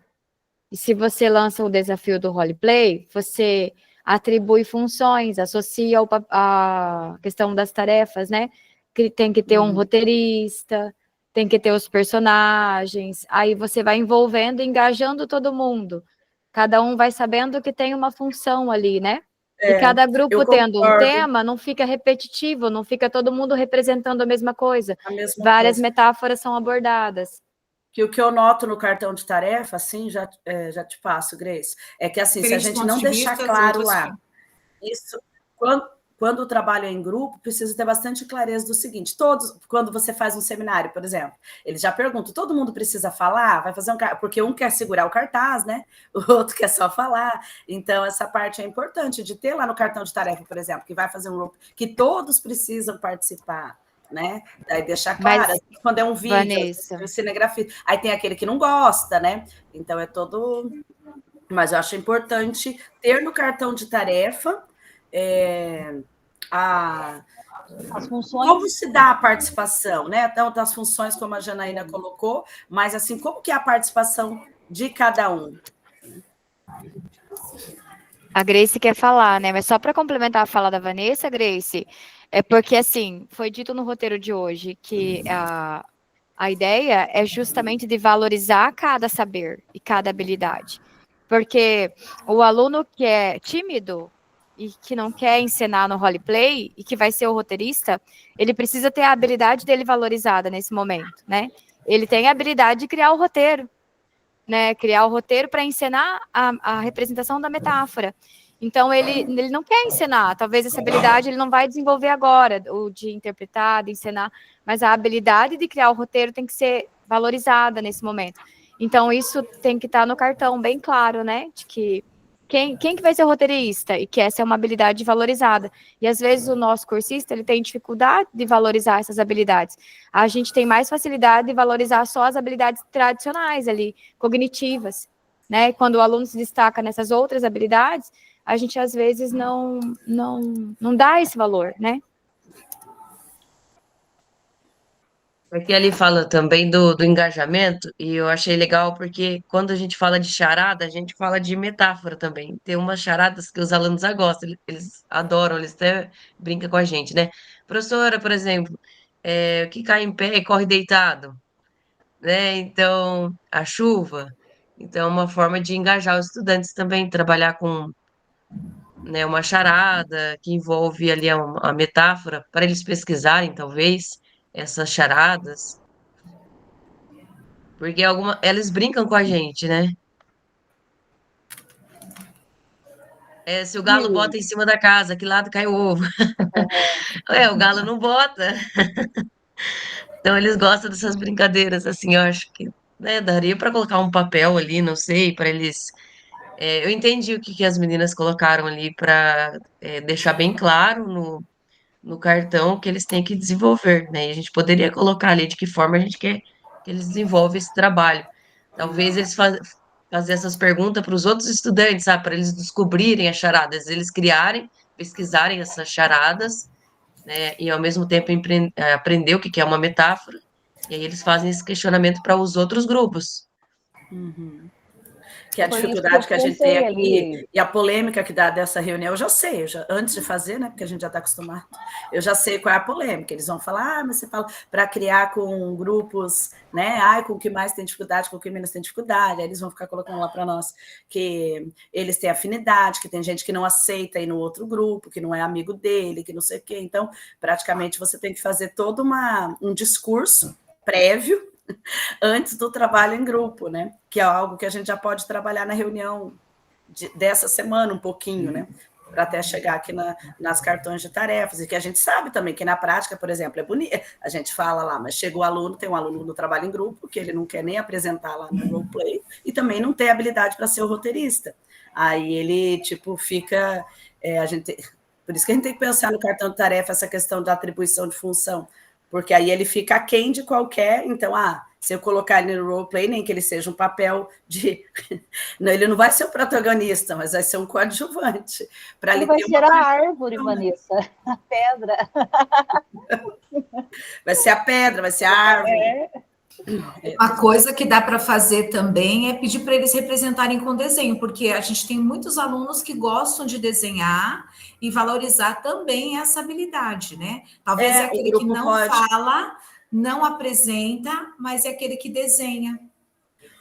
E se você lança o desafio do roleplay, você atribui funções, associa a questão das tarefas, né? Que tem que ter um roteirista, tem que ter os personagens, aí você vai envolvendo, engajando todo mundo. Cada um vai sabendo que tem uma função ali, né? E cada grupo tendo um tema, não fica repetitivo, não fica todo mundo representando a mesma coisa. Várias metáforas são abordadas. Que o que eu noto no cartão de tarefa, assim, já te passo, Grace, é que, assim, se a gente não deixar claro lá, isso, quando o trabalho é em grupo, precisa ter bastante clareza do seguinte, quando você faz um seminário, por exemplo, eles já perguntam, todo mundo precisa falar? Vai fazer porque um quer segurar o cartaz, né? O outro quer só falar. Então, essa parte é importante de ter lá no cartão de tarefa, por exemplo, que vai fazer um grupo, que todos precisam participar, né? Daí deixar claro, quando é um vídeo, cinegrafia, aí tem aquele que não gosta, né? Então é todo... Mas eu acho importante ter no cartão de tarefa as funções... Como se dá a participação, né? Tanto as funções, como a Janaína colocou, mas assim, como que é a participação de cada um? A Grace quer falar, né? Mas só para complementar a fala da Vanessa, Grace, é porque, assim, foi dito no roteiro de hoje que a ideia é justamente de valorizar cada saber e cada habilidade. Porque o aluno que é tímido e que não quer ensinar no roleplay e que vai ser o roteirista, ele precisa ter a habilidade dele valorizada nesse momento, né? Ele tem a habilidade de criar o roteiro, né? Criar o roteiro para ensinar a representação da metáfora. Então, ele não quer ensinar, talvez essa habilidade ele não vai desenvolver agora, o de interpretar, de ensinar, mas a habilidade de criar o roteiro tem que ser valorizada nesse momento. Então, isso tem que estar no cartão bem claro, né? De que quem que vai ser o roteirista e que essa é uma habilidade valorizada. E, às vezes, o nosso cursista ele tem dificuldade de valorizar essas habilidades. A gente tem mais facilidade de valorizar só as habilidades tradicionais ali, cognitivas, né? Quando o aluno se destaca nessas outras habilidades, a gente, às vezes, não dá esse valor, né? Porque ali fala também do engajamento, e eu achei legal porque quando a gente fala de charada, a gente fala de metáfora também. Tem umas charadas que os alunos já gostam, eles adoram, eles até brincam com a gente, né? Professora, por exemplo, o que cai em pé e corre deitado, né? Então, a chuva. Então, é uma forma de engajar os estudantes também, trabalhar com, né, uma charada que envolve ali a metáfora, para eles pesquisarem, talvez, essas charadas. Porque elas brincam com a gente, né? Se o galo bota em cima da casa, que lado cai o ovo? O galo não bota. Então eles gostam dessas brincadeiras, assim, eu acho que, né, daria para colocar um papel ali, não sei, para eles. Eu entendi o que as meninas colocaram ali para deixar bem claro no cartão que eles têm que desenvolver, né? E a gente poderia colocar ali de que forma a gente quer que eles desenvolvam esse trabalho. Talvez eles fazer essas perguntas para os outros estudantes, sabe? Para eles descobrirem as charadas, eles criarem, pesquisarem essas charadas, né? E ao mesmo tempo aprender o que é uma metáfora. E aí eles fazem esse questionamento para os outros grupos. Uhum. Que a dificuldade que a gente tem aqui e a polêmica que dá dessa reunião, eu já sei, antes de fazer, né, porque a gente já está acostumado, eu já sei qual é a polêmica. Eles vão falar, mas você fala para criar com grupos, né, com o que mais tem dificuldade, com o que menos tem dificuldade, aí eles vão ficar colocando lá para nós que eles têm afinidade, que tem gente que não aceita ir no outro grupo, que não é amigo dele, que não sei o quê. Então, praticamente, você tem que fazer todo um discurso prévio antes do trabalho em grupo, né? Que é algo que a gente já pode trabalhar na reunião dessa semana um pouquinho, né? Para até chegar aqui nas cartões de tarefas, e que a gente sabe também que na prática, por exemplo, é bonito, a gente fala lá, mas chega o aluno, tem um aluno no trabalho em grupo, que ele não quer nem apresentar lá no roleplay, e também não tem habilidade para ser o roteirista. Aí ele, tipo, fica... por isso que a gente tem que pensar no cartão de tarefa essa questão da atribuição de função, porque aí ele fica aquém de qualquer... Então, se eu colocar ele no roleplay, nem que ele seja um papel de... Não, ele não vai ser o protagonista, mas vai ser um coadjuvante. Ele vai ser a árvore, Vanessa, a pedra. Vai ser a pedra, vai ser a árvore. Uma coisa que dá para fazer também é pedir para eles representarem com desenho, porque a gente tem muitos alunos que gostam de desenhar e valorizar também essa habilidade, né? Talvez é aquele que não fala, não apresenta, mas é aquele que desenha.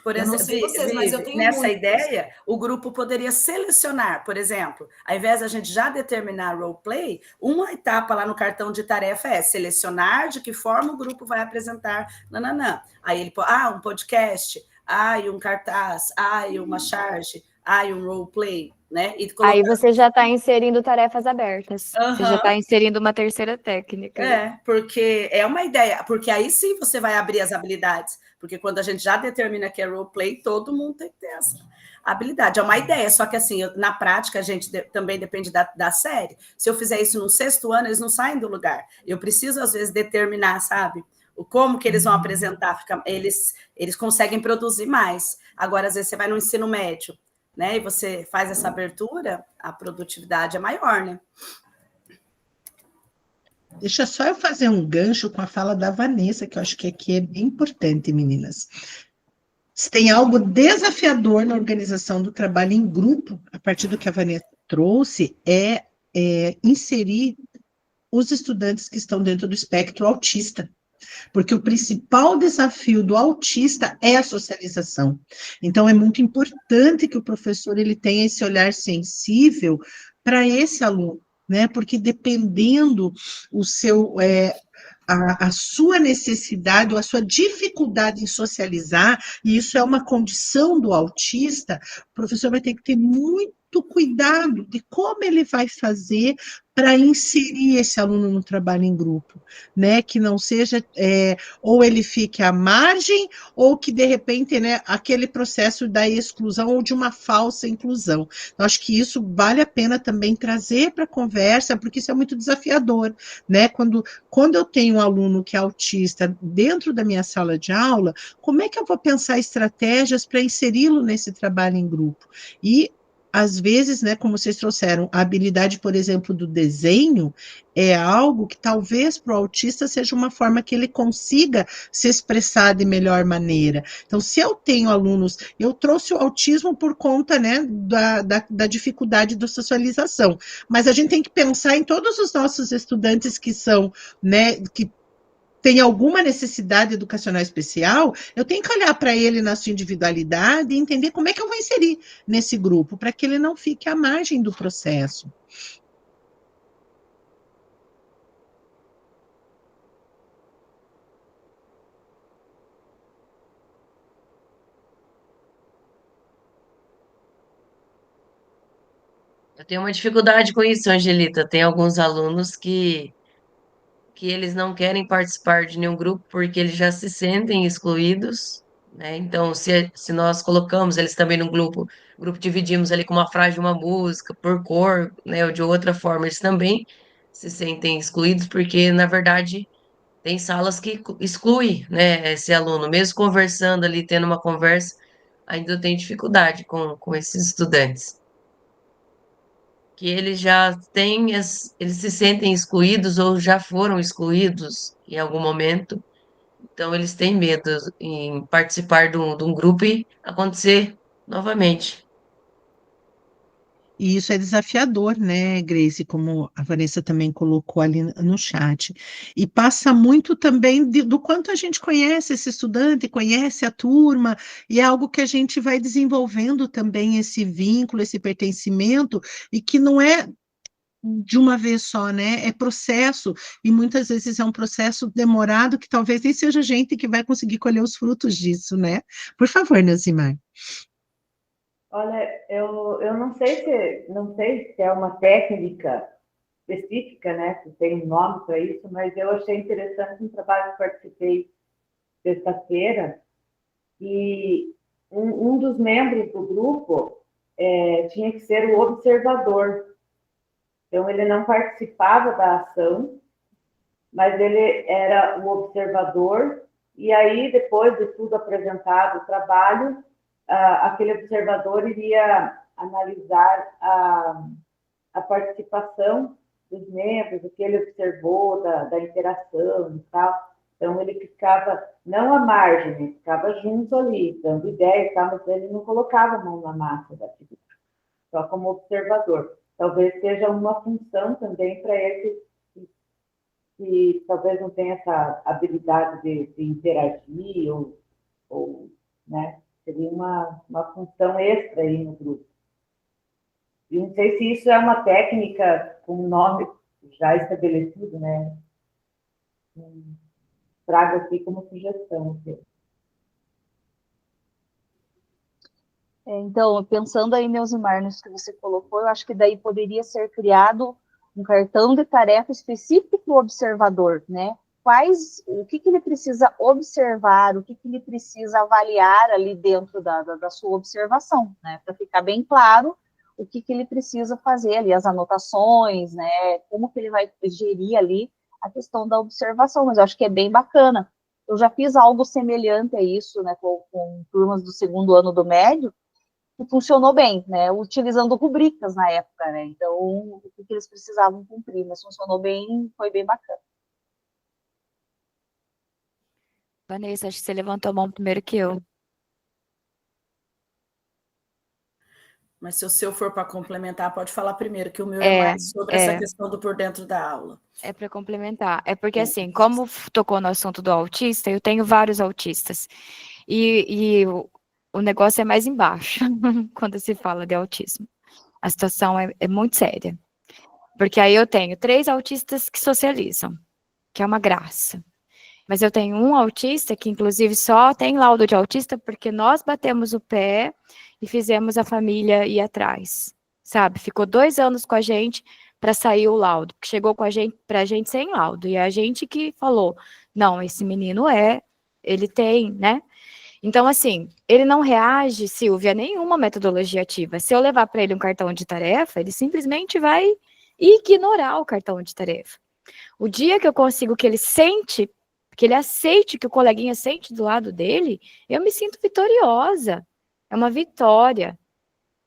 Por exemplo, não sei vocês, mas eu tenho nessa ideia, o grupo poderia selecionar, por exemplo, ao invés da gente já determinar roleplay, uma etapa lá no cartão de tarefa é selecionar de que forma o grupo vai apresentar, nananã. Aí ele pode, um podcast, um cartaz, uma charge, um roleplay, né? E colocar... Aí você já está inserindo tarefas abertas. Você já está inserindo uma terceira técnica. Porque é uma ideia, porque aí sim você vai abrir as habilidades, porque quando a gente já determina que é roleplay, todo mundo tem que ter essa habilidade. É uma ideia, só que assim, na prática a gente também depende da série. Se eu fizer isso no 6º ano, eles não saem do lugar. Eu preciso, às vezes, determinar, sabe? Como que eles vão apresentar. Eles conseguem produzir mais. Agora, às vezes, você vai no ensino médio, né? E você faz essa abertura, a produtividade é maior, né? Deixa só eu fazer um gancho com a fala da Vanessa, que eu acho que aqui é bem importante, meninas. Se tem algo desafiador na organização do trabalho em grupo, a partir do que a Vanessa trouxe, é inserir os estudantes que estão dentro do espectro autista. Porque o principal desafio do autista é a socialização. Então, é muito importante que o professor ele tenha esse olhar sensível para esse aluno, né? Porque dependendo o seu, a sua necessidade ou a sua dificuldade em socializar, e isso é uma condição do autista, o professor vai ter que ter muito cuidado de como ele vai fazer para inserir esse aluno no trabalho em grupo, né? Que não seja ou ele fique à margem, ou que de repente, né, aquele processo da exclusão ou de uma falsa inclusão. Eu acho que isso vale a pena também trazer para a conversa, porque isso é muito desafiador, né? Quando eu tenho um aluno que é autista dentro da minha sala de aula, como é que eu vou pensar estratégias para inseri-lo nesse trabalho em grupo? E às vezes, né, como vocês trouxeram, a habilidade, por exemplo, do desenho é algo que talvez para o autista seja uma forma que ele consiga se expressar de melhor maneira. Então, se eu tenho alunos, eu trouxe o autismo por conta, né, da dificuldade da socialização, mas a gente tem que pensar em todos os nossos estudantes que são, né, que tem alguma necessidade educacional especial, eu tenho que olhar para ele na sua individualidade e entender como é que eu vou inserir nesse grupo, para que ele não fique à margem do processo. Eu tenho uma dificuldade com isso, Angelita. Tem alguns alunos que eles não querem participar de nenhum grupo porque eles já se sentem excluídos, né? Então, se nós colocamos eles também no grupo dividimos ali com uma frase de uma música, por cor, né, ou de outra forma, eles também se sentem excluídos porque, na verdade, tem salas que excluem, né, esse aluno, mesmo conversando ali, tendo uma conversa, ainda tem dificuldade com esses estudantes que eles já têm, eles se sentem excluídos ou já foram excluídos em algum momento, então eles têm medo em participar de um grupo e acontecer novamente. E isso é desafiador, né, Grace, como a Vanessa também colocou ali no chat. E passa muito também do quanto a gente conhece esse estudante, conhece a turma, e é algo que a gente vai desenvolvendo também esse vínculo, esse pertencimento, e que não é de uma vez só, né? É processo, e muitas vezes é um processo demorado que talvez nem seja a gente que vai conseguir colher os frutos disso, né? Por favor, Neusimar. Olha, eu não sei se é uma técnica específica, né? Se tem um nome para isso, mas eu achei interessante um trabalho que participei sexta-feira, e um dos membros do grupo tinha que ser o observador. Então, ele não participava da ação, mas ele era o observador, e aí, depois de tudo apresentado, o trabalho, aquele observador iria analisar a participação dos membros, o que ele observou da interação e tal. Então, ele ficava, não à margem, ele ficava junto ali, dando ideias e tal, mas ele não colocava a mão na massa da atividade, só como observador. Talvez seja uma função também para esse que talvez não tenha essa habilidade de interagir, ou, né, seria uma função extra aí no grupo. E não sei se isso é uma técnica com um nome já estabelecido, né? Trago aqui como sugestão. Então, pensando aí, Neusimar, nisso que você colocou, eu acho que daí poderia ser criado um cartão de tarefa específico para o observador, né? O que ele precisa observar, o que ele precisa avaliar ali dentro da sua observação, né? Para ficar bem claro o que ele precisa fazer ali, as anotações, né? Como que ele vai gerir ali a questão da observação, mas eu acho que é bem bacana. Eu já fiz algo semelhante a isso, né? Com turmas do segundo ano do médio, que funcionou bem, né? Utilizando rubricas na época, né? Então, o que eles precisavam cumprir, mas funcionou bem, foi bem bacana. Vanessa, acho que você levantou a mão primeiro que eu. Mas se o seu for para complementar, pode falar primeiro, que o meu é mais sobre essa questão do por dentro da aula. É para complementar. É porque, assim, como tocou no assunto do autista, eu tenho vários autistas. E o negócio é mais embaixo, quando se fala de autismo. A situação é muito séria. Porque aí eu tenho 3 autistas que socializam, que é uma graça. Mas eu tenho um autista que, inclusive, só tem laudo de autista porque nós batemos o pé e fizemos a família ir atrás, sabe? Ficou 2 anos com a gente para sair o laudo, porque chegou para a gente sem laudo, e a gente que falou, não, esse menino ele tem, né? Então, assim, ele não reage, Silvia, a nenhuma metodologia ativa. Se eu levar para ele um cartão de tarefa, ele simplesmente vai ignorar o cartão de tarefa. O dia que eu consigo que ele aceite que o coleguinha sente do lado dele, eu me sinto vitoriosa. É uma vitória.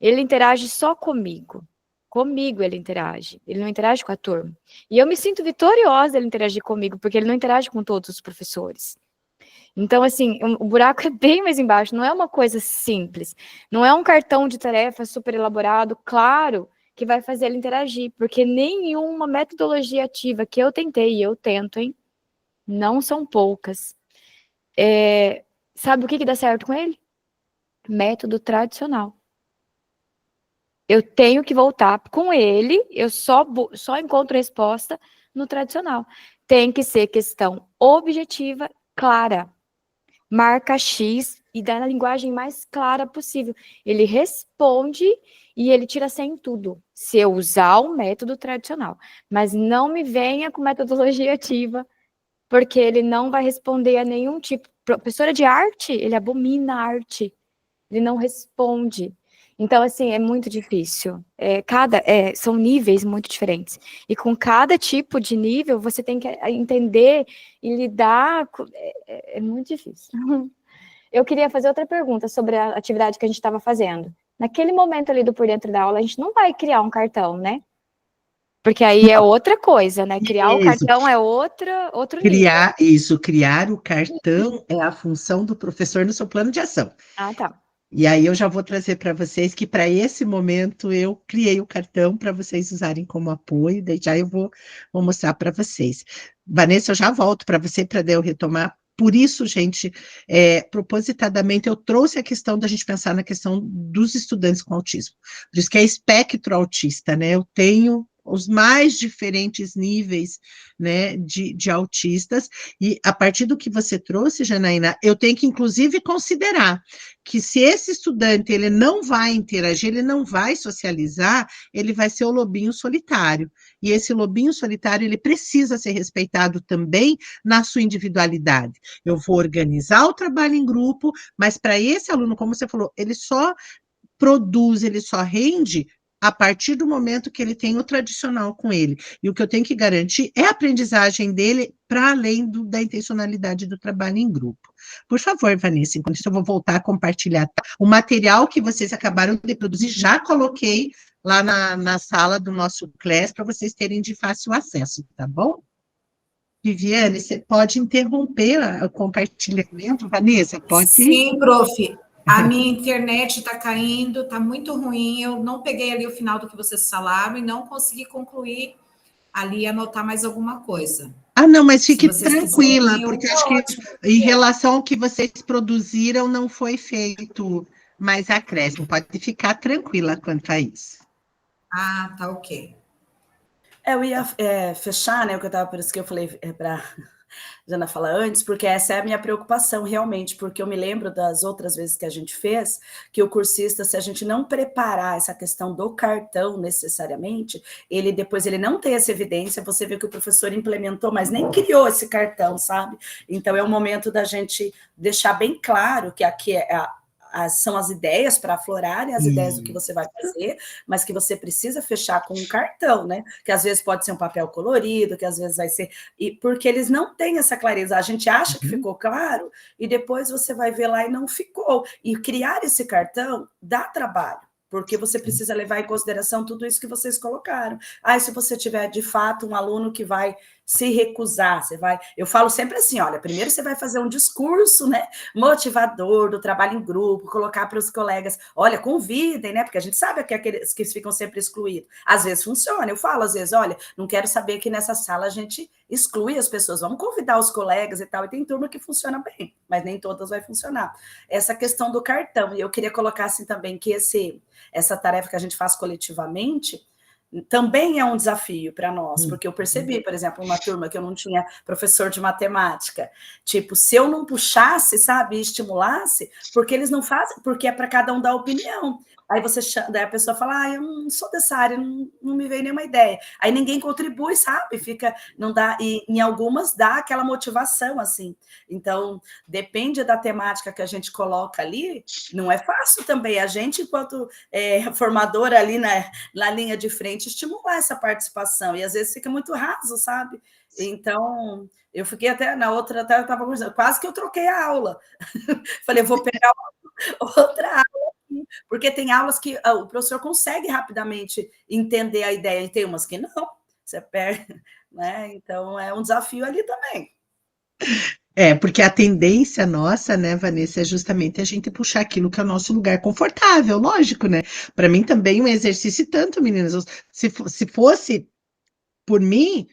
Ele interage só comigo. Comigo ele interage. Ele não interage com a turma. E eu me sinto vitoriosa ele interagir comigo, porque ele não interage com todos os professores. Então, assim, o buraco é bem mais embaixo. Não é uma coisa simples. Não é um cartão de tarefa super elaborado, claro, que vai fazer ele interagir, porque nenhuma metodologia ativa que eu tentei, e eu tento, hein? Não são poucas. Sabe o que dá certo com ele? Método tradicional. Eu tenho que voltar com ele, eu só encontro resposta no tradicional. Tem que ser questão objetiva, clara. Marca X e dá na linguagem mais clara possível. Ele responde e ele tira 100 em tudo, se eu usar o método tradicional. Mas não me venha com metodologia ativa, porque ele não vai responder a nenhum tipo. Professora de arte, ele abomina a arte. Ele não responde. Então, assim, é muito difícil. São níveis muito diferentes. E com cada tipo de nível, você tem que entender e lidar. É muito difícil. Eu queria fazer outra pergunta sobre a atividade que a gente estava fazendo. Naquele momento ali do por dentro da aula, a gente não vai criar um cartão, né? Porque aí é outra coisa, né? Criar o cartão é outro nível. Criar o cartão é a função do professor no seu plano de ação. Ah, tá. E aí eu já vou trazer para vocês que para esse momento eu criei o cartão para vocês usarem como apoio, daí já eu vou mostrar para vocês. Vanessa, eu já volto para você para eu retomar. Por isso, gente, propositadamente eu trouxe a questão da gente pensar na questão dos estudantes com autismo. Por isso que é espectro autista, né? Eu tenho os mais diferentes níveis, né, de autistas, e a partir do que você trouxe, Janaína, eu tenho que, inclusive, considerar que se esse estudante ele não vai interagir, ele não vai socializar, ele vai ser o lobinho solitário, e esse lobinho solitário, ele precisa ser respeitado também na sua individualidade. Eu vou organizar o trabalho em grupo, mas para esse aluno, como você falou, ele só produz, ele só rende a partir do momento que ele tem o tradicional com ele. E o que eu tenho que garantir é a aprendizagem dele para além da intencionalidade do trabalho em grupo. Por favor, Vanessa, enquanto isso eu vou voltar a compartilhar o material que vocês acabaram de produzir, já coloquei lá na sala do nosso class para vocês terem de fácil acesso, tá bom? Viviane, você pode interromper o compartilhamento, Vanessa? Pode? Sim, prof. A minha internet está caindo, está muito ruim. Eu não peguei ali o final do que vocês falaram e não consegui concluir ali, anotar mais alguma coisa. Ah, não, mas fique tranquila, porque acho que em relação ao que vocês produziram não foi feito mais acréscimo. Pode ficar tranquila quanto a isso. Ah, tá ok. Eu ia fechar, né, o que eu estava, por isso que eu falei para Jana falar antes, porque essa é a minha preocupação realmente, porque eu me lembro das outras vezes que a gente fez, que o cursista, se a gente não preparar essa questão do cartão necessariamente, depois ele não tem essa evidência, você vê que o professor implementou, mas nem criou esse cartão, sabe? Então é o momento da gente deixar bem claro que aqui são as ideias para aflorarem as ideias do que você vai fazer, mas que você precisa fechar com um cartão, né? Que às vezes pode ser um papel colorido, que às vezes vai ser... porque eles não têm essa clareza. A gente acha que ficou claro e depois você vai ver lá e não ficou. E criar esse cartão dá trabalho, porque você precisa levar em consideração tudo isso que vocês colocaram. Se você tiver, de fato, um aluno que vai se recusar, eu falo sempre assim, olha, primeiro você vai fazer um discurso, né, motivador do trabalho em grupo, colocar para os colegas, olha, convidem, né, porque a gente sabe que aqueles que ficam sempre excluídos, às vezes funciona, eu falo às vezes, olha, não quero saber que nessa sala a gente exclui as pessoas, vamos convidar os colegas e tal, e tem turma que funciona bem, mas nem todas vai funcionar. Essa questão do cartão, e eu queria colocar assim também que essa tarefa que a gente faz coletivamente, também é um desafio para nós, porque eu percebi, por exemplo, uma turma que eu não tinha professor de matemática, tipo, se eu não puxasse, sabe, e estimulasse, porque eles não fazem, porque é para cada um dar opinião. Aí daí a pessoa fala, eu não sou dessa área, não me veio nenhuma ideia. Aí ninguém contribui, sabe? Não dá, e em algumas dá aquela motivação, assim. Então, depende da temática que a gente coloca ali, não é fácil também. A gente, enquanto formadora ali na linha de frente, estimular essa participação. E às vezes fica muito raso, sabe? Então, eu fiquei até na outra, até eu estava conversando, quase que eu troquei a aula. Falei, eu vou pegar outra aula. Porque tem aulas que o professor consegue rapidamente entender a ideia, e tem umas que não, você perde, né? Então, é um desafio ali também. Porque a tendência nossa, né, Vanessa, é justamente a gente puxar aquilo que é o nosso lugar confortável, lógico, né? Para mim também um exercício e tanto, meninas. Se fosse por mim,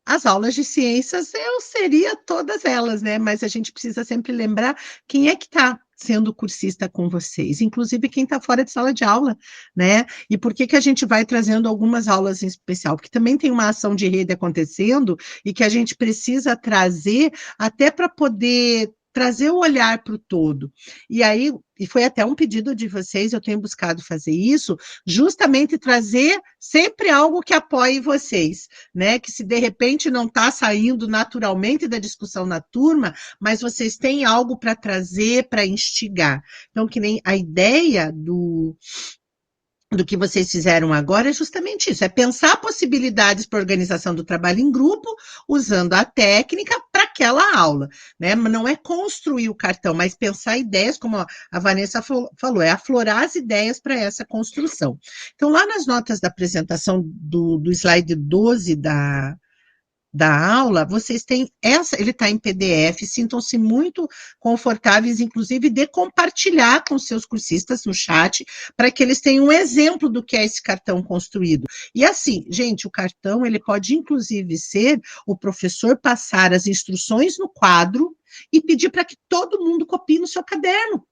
as aulas de ciências eu seria todas elas, né? Mas a gente precisa sempre lembrar quem é que está sendo cursista com vocês, inclusive quem está fora de sala de aula, né? E por que a gente vai trazendo algumas aulas em especial? Porque também tem uma ação de rede acontecendo e que a gente precisa trazer até para poder trazer o olhar para o todo. E aí, e foi até um pedido de vocês, eu tenho buscado fazer isso, justamente trazer sempre algo que apoie vocês, né? Que se de repente não está saindo naturalmente da discussão na turma, mas vocês têm algo para trazer, para instigar. Então, que nem a ideia do que vocês fizeram agora é justamente isso, é pensar possibilidades para organização do trabalho em grupo, usando a técnica para aquela aula, né? Não é construir o cartão, mas pensar ideias, como a Vanessa falou, é aflorar as ideias para essa construção. Então, lá nas notas da apresentação do slide 12 da aula, vocês têm ele está em PDF, sintam-se muito confortáveis, inclusive, de compartilhar com seus cursistas no chat, para que eles tenham um exemplo do que é esse cartão construído. E assim, gente, o cartão, ele pode, inclusive, ser o professor passar as instruções no quadro e pedir para que todo mundo copie no seu caderno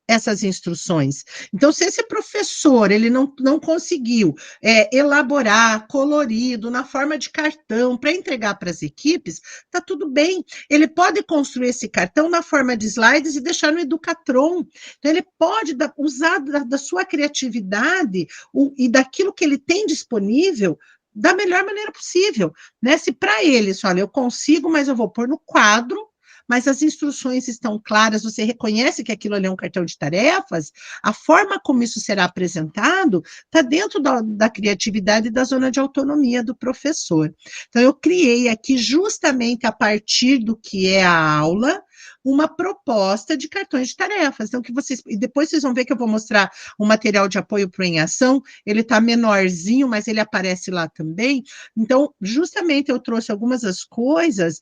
essas instruções. Então, se esse professor ele não conseguiu elaborar colorido na forma de cartão para entregar para as equipes, tá tudo bem. Ele pode construir esse cartão na forma de slides e deixar no Educatron. Então, ele pode usar da sua criatividade e daquilo que ele tem disponível da melhor maneira possível, né? Se para eles, olha, eu consigo, mas eu vou pôr no quadro, mas as instruções estão claras, você reconhece que aquilo ali é um cartão de tarefas, a forma como isso será apresentado está dentro da criatividade e da zona de autonomia do professor. Então, eu criei aqui, justamente a partir do que é a aula, uma proposta de cartões de tarefas. Então, e depois vocês vão ver que eu vou mostrar um material de apoio para em ação, ele está menorzinho, mas ele aparece lá também. Então, justamente eu trouxe algumas das coisas,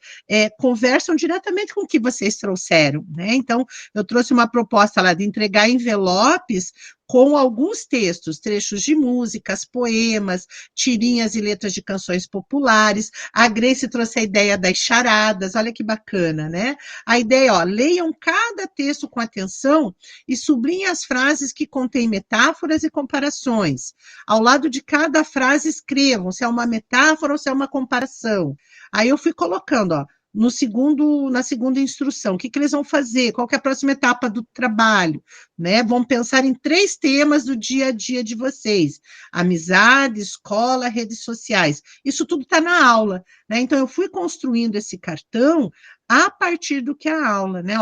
conversam diretamente com o que vocês trouxeram, né? Então, eu trouxe uma proposta lá de entregar envelopes com alguns textos, trechos de músicas, poemas, tirinhas e letras de canções populares. A Grace trouxe a ideia das charadas, olha que bacana, né? A ideia, leiam cada texto com atenção e sublinhem as frases que contêm metáforas e comparações. Ao lado de cada frase, escrevam se é uma metáfora ou se é uma comparação. Aí eu fui colocando, na segunda instrução, o que eles vão fazer, qual que é a próxima etapa do trabalho, né? Vão pensar em 3 temas do dia a dia de vocês: amizade, escola, redes sociais. Isso tudo está na aula, né? Então, eu fui construindo esse cartão a partir do que é a aula, né?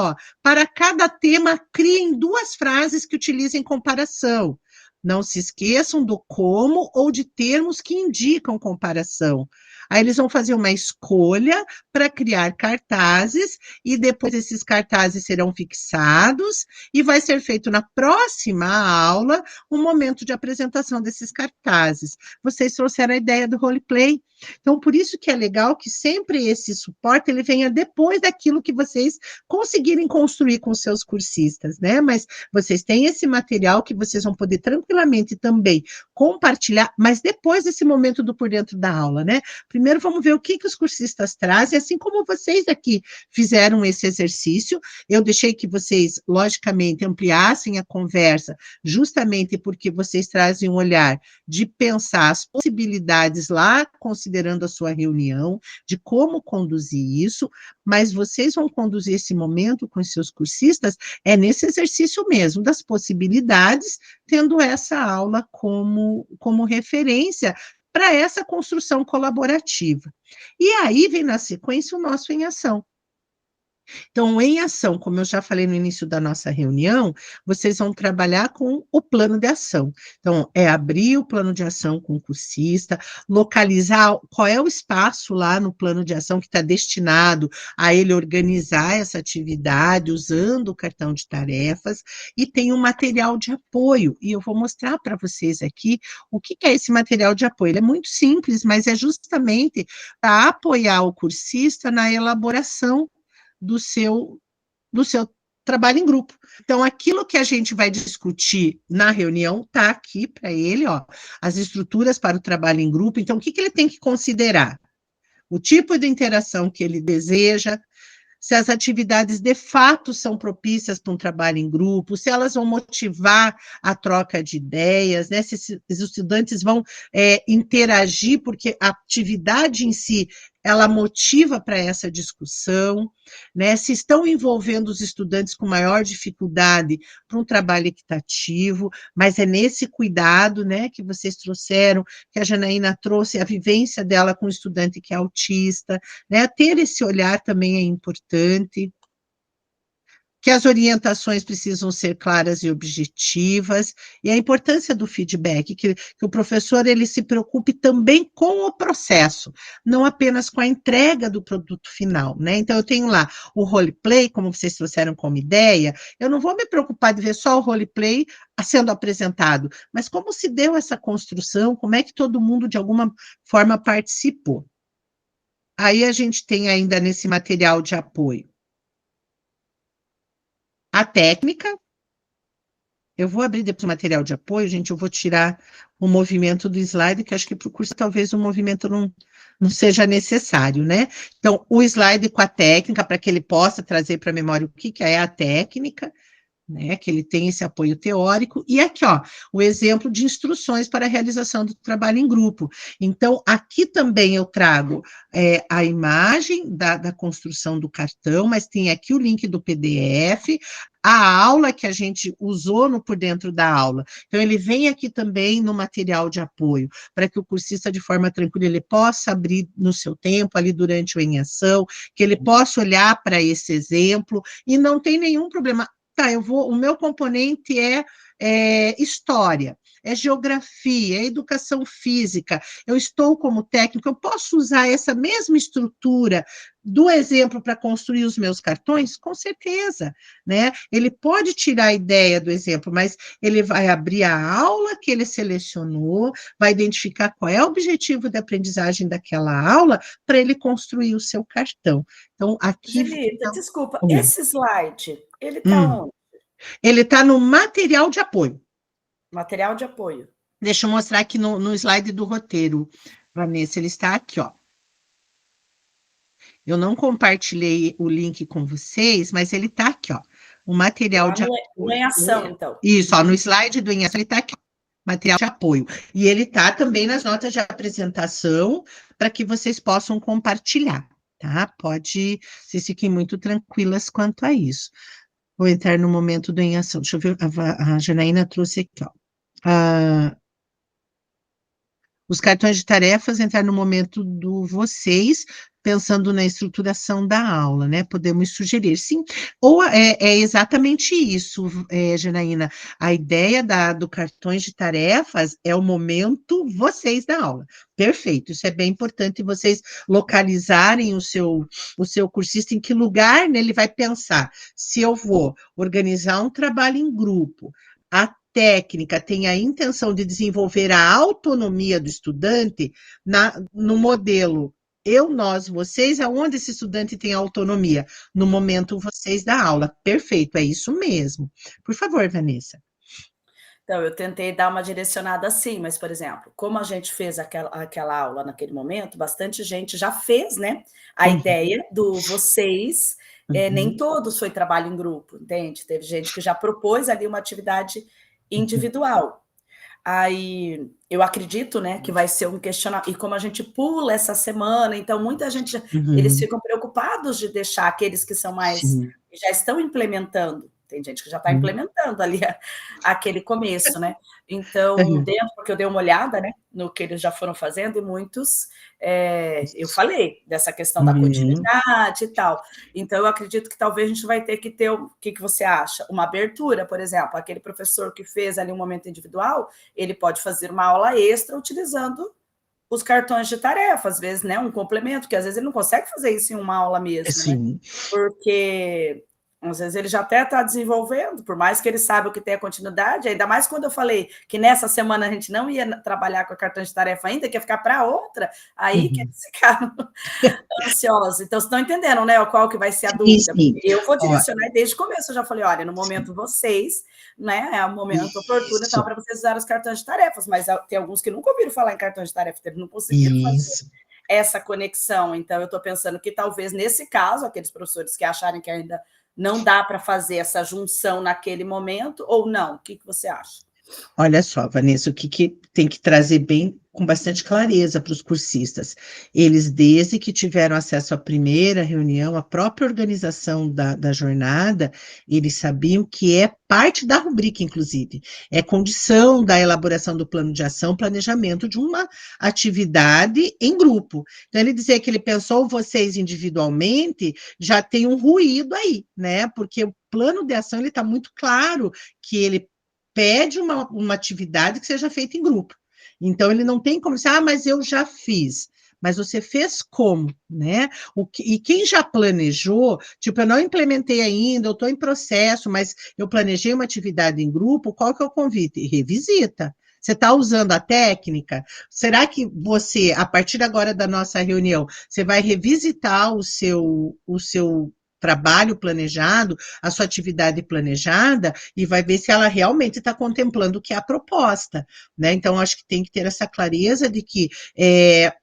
Para cada tema, criem 2 frases que utilizem comparação. Não se esqueçam do como ou de termos que indicam comparação. Aí eles vão fazer uma escolha para criar cartazes e depois esses cartazes serão fixados e vai ser feito na próxima aula um momento de apresentação desses cartazes. Vocês trouxeram a ideia do roleplay. Então, por isso que é legal que sempre esse suporte ele venha depois daquilo que vocês conseguirem construir com seus cursistas, né? Mas vocês têm esse material que vocês vão poder tranquilamente também compartilhar, mas depois desse momento do por dentro da aula, né? Primeiro vamos ver o que os cursistas trazem, assim como vocês aqui fizeram esse exercício. Eu deixei que vocês, logicamente, ampliassem a conversa, justamente porque vocês trazem um olhar de pensar as possibilidades lá, considerando a sua reunião, de como conduzir isso, mas vocês vão conduzir esse momento com os seus cursistas nesse exercício mesmo, das possibilidades, tendo essa aula como referência para essa construção colaborativa. E aí vem na sequência o nosso em ação. Então, em ação, como eu já falei no início da nossa reunião, vocês vão trabalhar com o plano de ação. Então, é abrir o plano de ação com o cursista, localizar qual é o espaço lá no plano de ação que está destinado a ele organizar essa atividade, usando o cartão de tarefas, e tem um material de apoio, e eu vou mostrar para vocês aqui o que é esse material de apoio. Ele é muito simples, mas é justamente para apoiar o cursista na elaboração do seu trabalho em grupo. Então, aquilo que a gente vai discutir na reunião está aqui para ele, ó, as estruturas para o trabalho em grupo. Então, o que ele tem que considerar? O tipo de interação que ele deseja, se as atividades de fato são propícias para um trabalho em grupo, se elas vão motivar a troca de ideias, né? Se os estudantes vão interagir, porque a atividade em si, ela motiva para essa discussão, né? Se estão envolvendo os estudantes com maior dificuldade para um trabalho equitativo, mas é nesse cuidado, né, que vocês trouxeram, que a Janaína trouxe, a vivência dela com o estudante que é autista, né? Ter esse olhar também é importante. Que as orientações precisam ser claras e objetivas, e a importância do feedback, que o professor ele se preocupe também com o processo, não apenas com a entrega do produto final, né? Então, eu tenho lá o roleplay, como vocês trouxeram como ideia, eu não vou me preocupar de ver só o roleplay sendo apresentado, mas como se deu essa construção, como é que todo mundo, de alguma forma, participou. Aí a gente tem ainda nesse material de apoio a técnica. Eu vou abrir depois o material de apoio, gente, eu vou tirar o movimento do slide, que acho que para o curso talvez o movimento não seja necessário, né? Então, o slide com a técnica, para que ele possa trazer para a memória o que é a técnica, né, que ele tem esse apoio teórico, e aqui, ó, o exemplo de instruções para a realização do trabalho em grupo. Então, aqui também eu trago a imagem da construção do cartão, mas tem aqui o link do PDF, a aula que a gente usou no por dentro da aula. Então, ele vem aqui também no material de apoio, para que o cursista, de forma tranquila, ele possa abrir no seu tempo, ali durante o em ação, que ele possa olhar para esse exemplo, e não tem nenhum problema. Tá, o meu componente é história, é geografia, é educação física, eu estou como técnico, eu posso usar essa mesma estrutura do exemplo para construir os meus cartões? Com certeza, né? Ele pode tirar a ideia do exemplo, mas ele vai abrir a aula que ele selecionou, vai identificar qual é o objetivo de aprendizagem daquela aula para ele construir o seu cartão. Então, aqui... Julita, desculpa, esse slide, ele está onde? Ele está no material de apoio. Material de apoio. Deixa eu mostrar aqui no slide do roteiro, Vanessa, ele está aqui, ó. Eu não compartilhei o link com vocês, mas ele está aqui, ó. O material de apoio. No em ação, então. Isso, ó, no slide do em ação, ele está aqui, ó, material de apoio. E ele está também nas notas de apresentação, para que vocês possam compartilhar, tá? Vocês fiquem muito tranquilas quanto a isso. Vou entrar no momento do em ação. Deixa eu ver, a Janaína trouxe aqui, ó. Os cartões de tarefas entrar no momento do vocês, pensando na estruturação da aula, né? Podemos sugerir, sim. Ou é exatamente isso, Janaína. A ideia do cartões de tarefas é o momento vocês da aula. Perfeito, isso é bem importante vocês localizarem o seu cursista em que lugar, né, ele vai pensar. Se eu vou organizar um trabalho em grupo, a técnica tem a intenção de desenvolver a autonomia do estudante no modelo eu, nós, vocês, aonde esse estudante tem autonomia? No momento vocês da aula. Perfeito, é isso mesmo. Por favor, Vanessa. Então, eu tentei dar uma direcionada assim, mas, por exemplo, como a gente fez aquela aula naquele momento, bastante gente já fez, né? A ideia do vocês, nem todos foi trabalho em grupo, entende? Teve gente que já propôs ali uma atividade individual. Aí, eu acredito, né, que vai ser um questionamento, e como a gente pula essa semana, então muita gente, eles ficam preocupados de deixar aqueles que são mais, que já estão implementando, tem gente que já está implementando ali aquele começo, né? Então, porque eu dei uma olhada, né, no que eles já foram fazendo, e muitos, eu falei dessa questão da continuidade e tal. Então, eu acredito que talvez a gente vai ter que ter, o que você acha? Uma abertura, por exemplo, aquele professor que fez ali um momento individual, ele pode fazer uma aula extra utilizando os cartões de tarefa, às vezes, né, um complemento, porque às vezes ele não consegue fazer isso em uma aula mesmo, né? Porque às vezes ele já até está desenvolvendo, por mais que ele saiba que tem a continuidade, ainda mais quando eu falei que nessa semana a gente não ia trabalhar com a cartão de tarefa ainda, que ia ficar para outra, aí que eles ficaram ansiosos. Então, vocês estão entendendo, né, qual que vai ser a dúvida? Eu vou direcionar desde o começo, eu já falei, olha, no momento vocês, né, é o momento oportuno então, para vocês usarem os cartões de tarefas, mas tem alguns que nunca ouviram falar em cartões de tarefa, eles não conseguiram fazer essa conexão. Então, eu estou pensando que talvez nesse caso, aqueles professores que acharem que ainda não dá para fazer essa junção naquele momento, ou não? O que você acha? Olha só, Vanessa, o que tem que trazer bem com bastante clareza para os cursistas. Eles, desde que tiveram acesso à primeira reunião, à própria organização da jornada, eles sabiam que é parte da rubrica, inclusive. É condição da elaboração do plano de ação, planejamento de uma atividade em grupo. Então, ele dizer que ele pensou vocês individualmente, já tem um ruído aí, né? Porque o plano de ação, ele está muito claro que ele pede uma atividade que seja feita em grupo. Então, ele não tem como dizer, mas eu já fiz. Mas você fez como, né? E quem já planejou, tipo, eu não implementei ainda, eu estou em processo, mas eu planejei uma atividade em grupo, qual que é o convite? Revisita. Você está usando a técnica? Será que você, a partir agora da nossa reunião, você vai revisitar o seu trabalho planejado, a sua atividade planejada, e vai ver se ela realmente está contemplando o que é a proposta, né? Então, acho que tem que ter essa clareza de que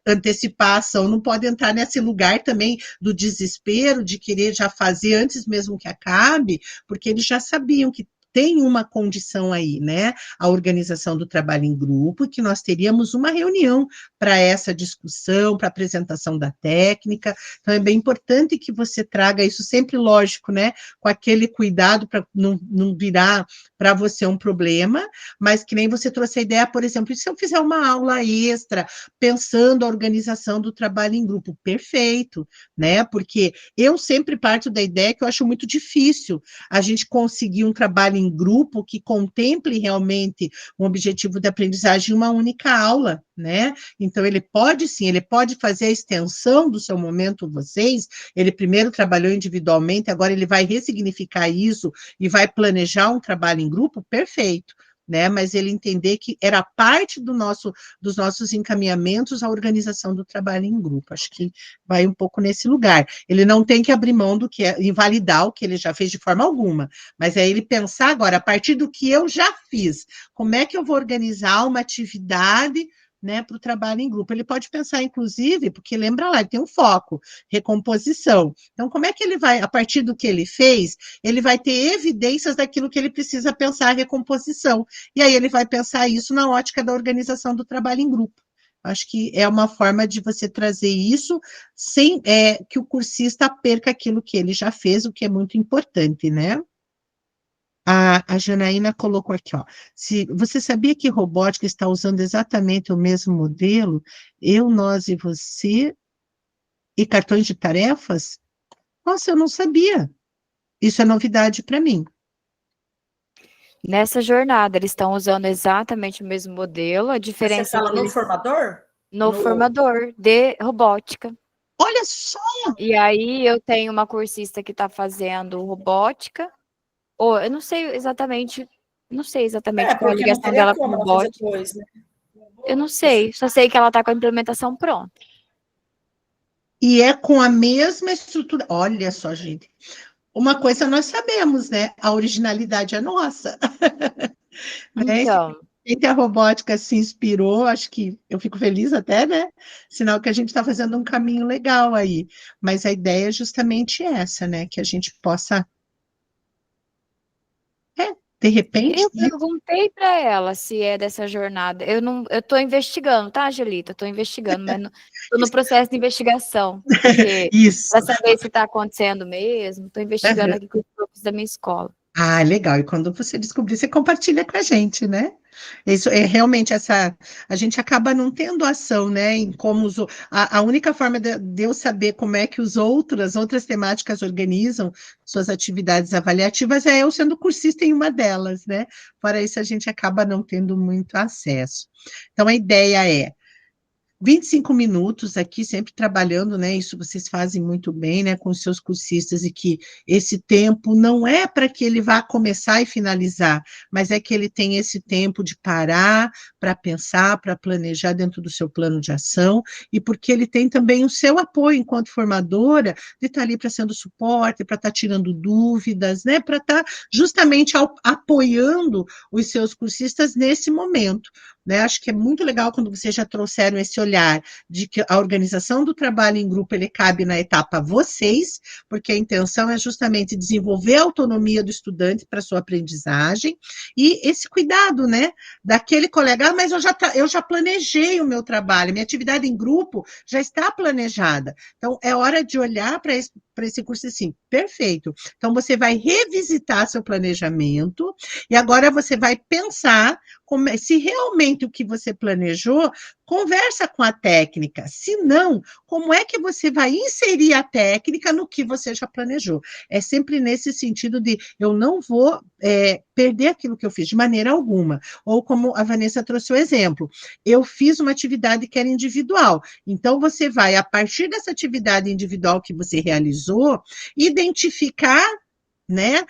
antecipar a ação não pode entrar nesse lugar também do desespero, de querer já fazer antes mesmo que acabe, porque eles já sabiam que tem uma condição aí, né? A organização do trabalho em grupo, que nós teríamos uma reunião para essa discussão, para apresentação da técnica. Então, é bem importante que você traga isso sempre, lógico, né? Com aquele cuidado para não virar para você um problema, mas que nem você trouxe a ideia, por exemplo, se eu fizer uma aula extra, pensando a organização do trabalho em grupo, perfeito, né? Porque eu sempre parto da ideia que eu acho muito difícil a gente conseguir um trabalho em grupo que contemple realmente um objetivo de aprendizagem em uma única aula, né? Então, ele pode sim, ele pode fazer a extensão do seu momento vocês, ele primeiro trabalhou individualmente, agora ele vai ressignificar isso e vai planejar um trabalho em grupo, perfeito, né? Mas ele entender que era parte dos nossos encaminhamentos à organização do trabalho em grupo. Acho que vai um pouco nesse lugar. Ele não tem que abrir mão do que é, invalidar o que ele já fez de forma alguma, mas é ele pensar agora, a partir do que eu já fiz, como é que eu vou organizar uma atividade, né, para o trabalho em grupo. Ele pode pensar, inclusive, porque lembra lá, ele tem um foco, recomposição. Então, como é que ele vai, a partir do que ele fez, ele vai ter evidências daquilo que ele precisa pensar a recomposição. E aí ele vai pensar isso na ótica da organização do trabalho em grupo. Acho que é uma forma de você trazer isso sem que o cursista perca aquilo que ele já fez, o que é muito importante, né? A Janaína colocou aqui, ó. Se você sabia que robótica está usando exatamente o mesmo modelo? Eu, nós e você e cartões de tarefas? Nossa, eu não sabia. Isso é novidade para mim. Nessa jornada, eles estão usando exatamente o mesmo modelo, a Você diferença fala é que no eles... formador? No formador de robótica. Olha só! E aí eu tenho uma cursista que está fazendo robótica, ou eu não sei exatamente qual a Porque não ligação teria dela com como ela fazer robótica. dois, né? Eu não sei, só sei que ela está com a implementação pronta. E é com a mesma estrutura. Olha só, gente. Uma coisa nós sabemos, né? A originalidade é nossa. Né? Então, Que a robótica se inspirou, acho que eu fico feliz até, né? Sinal que a gente está fazendo um caminho legal aí. Mas a ideia é justamente essa, né? Que a gente possa, de repente, eu né? perguntei para ela se é dessa jornada. Eu estou investigando, tá, Angelita? Estou investigando, mas estou no processo de investigação, porque Isso. para saber se está acontecendo mesmo, estou investigando Uhum. aqui com os profs da minha escola. Ah, legal. E quando você descobrir, você compartilha com a gente, né? Isso é realmente essa. A gente acaba não tendo ação, né? Em como a única forma de eu saber como é que as outras temáticas organizam suas atividades avaliativas é eu sendo cursista em uma delas, né? Fora isso, a gente acaba não tendo muito acesso. Então, a ideia é 25 minutos aqui, sempre trabalhando, né? Isso vocês fazem muito bem, né? Com os seus cursistas, e que esse tempo não é para que ele vá começar e finalizar, mas é que ele tem esse tempo de parar para pensar, para planejar dentro do seu plano de ação, e porque ele tem também o seu apoio enquanto formadora, de estar ali para sendo suporte, para estar tirando dúvidas, né? Para estar justamente apoiando os seus cursistas nesse momento. Né? Acho que é muito legal quando vocês já trouxeram esse olhar de que a organização do trabalho em grupo ele cabe na etapa vocês, porque a intenção é justamente desenvolver a autonomia do estudante para sua aprendizagem e esse cuidado, né, daquele colega, mas eu já planejei o meu trabalho, minha atividade em grupo já está planejada. Então, é hora de olhar para esse curso assim, perfeito. Então, você vai revisitar seu planejamento e agora você vai pensar se realmente o que você planejou conversa com a técnica. Se não, como é que você vai inserir a técnica no que você já planejou? É sempre nesse sentido de eu não vou perder aquilo que eu fiz de maneira alguma. Ou como a Vanessa trouxe o exemplo, eu fiz uma atividade que era individual. Então, você vai, a partir dessa atividade individual que você realizou, identificar, né?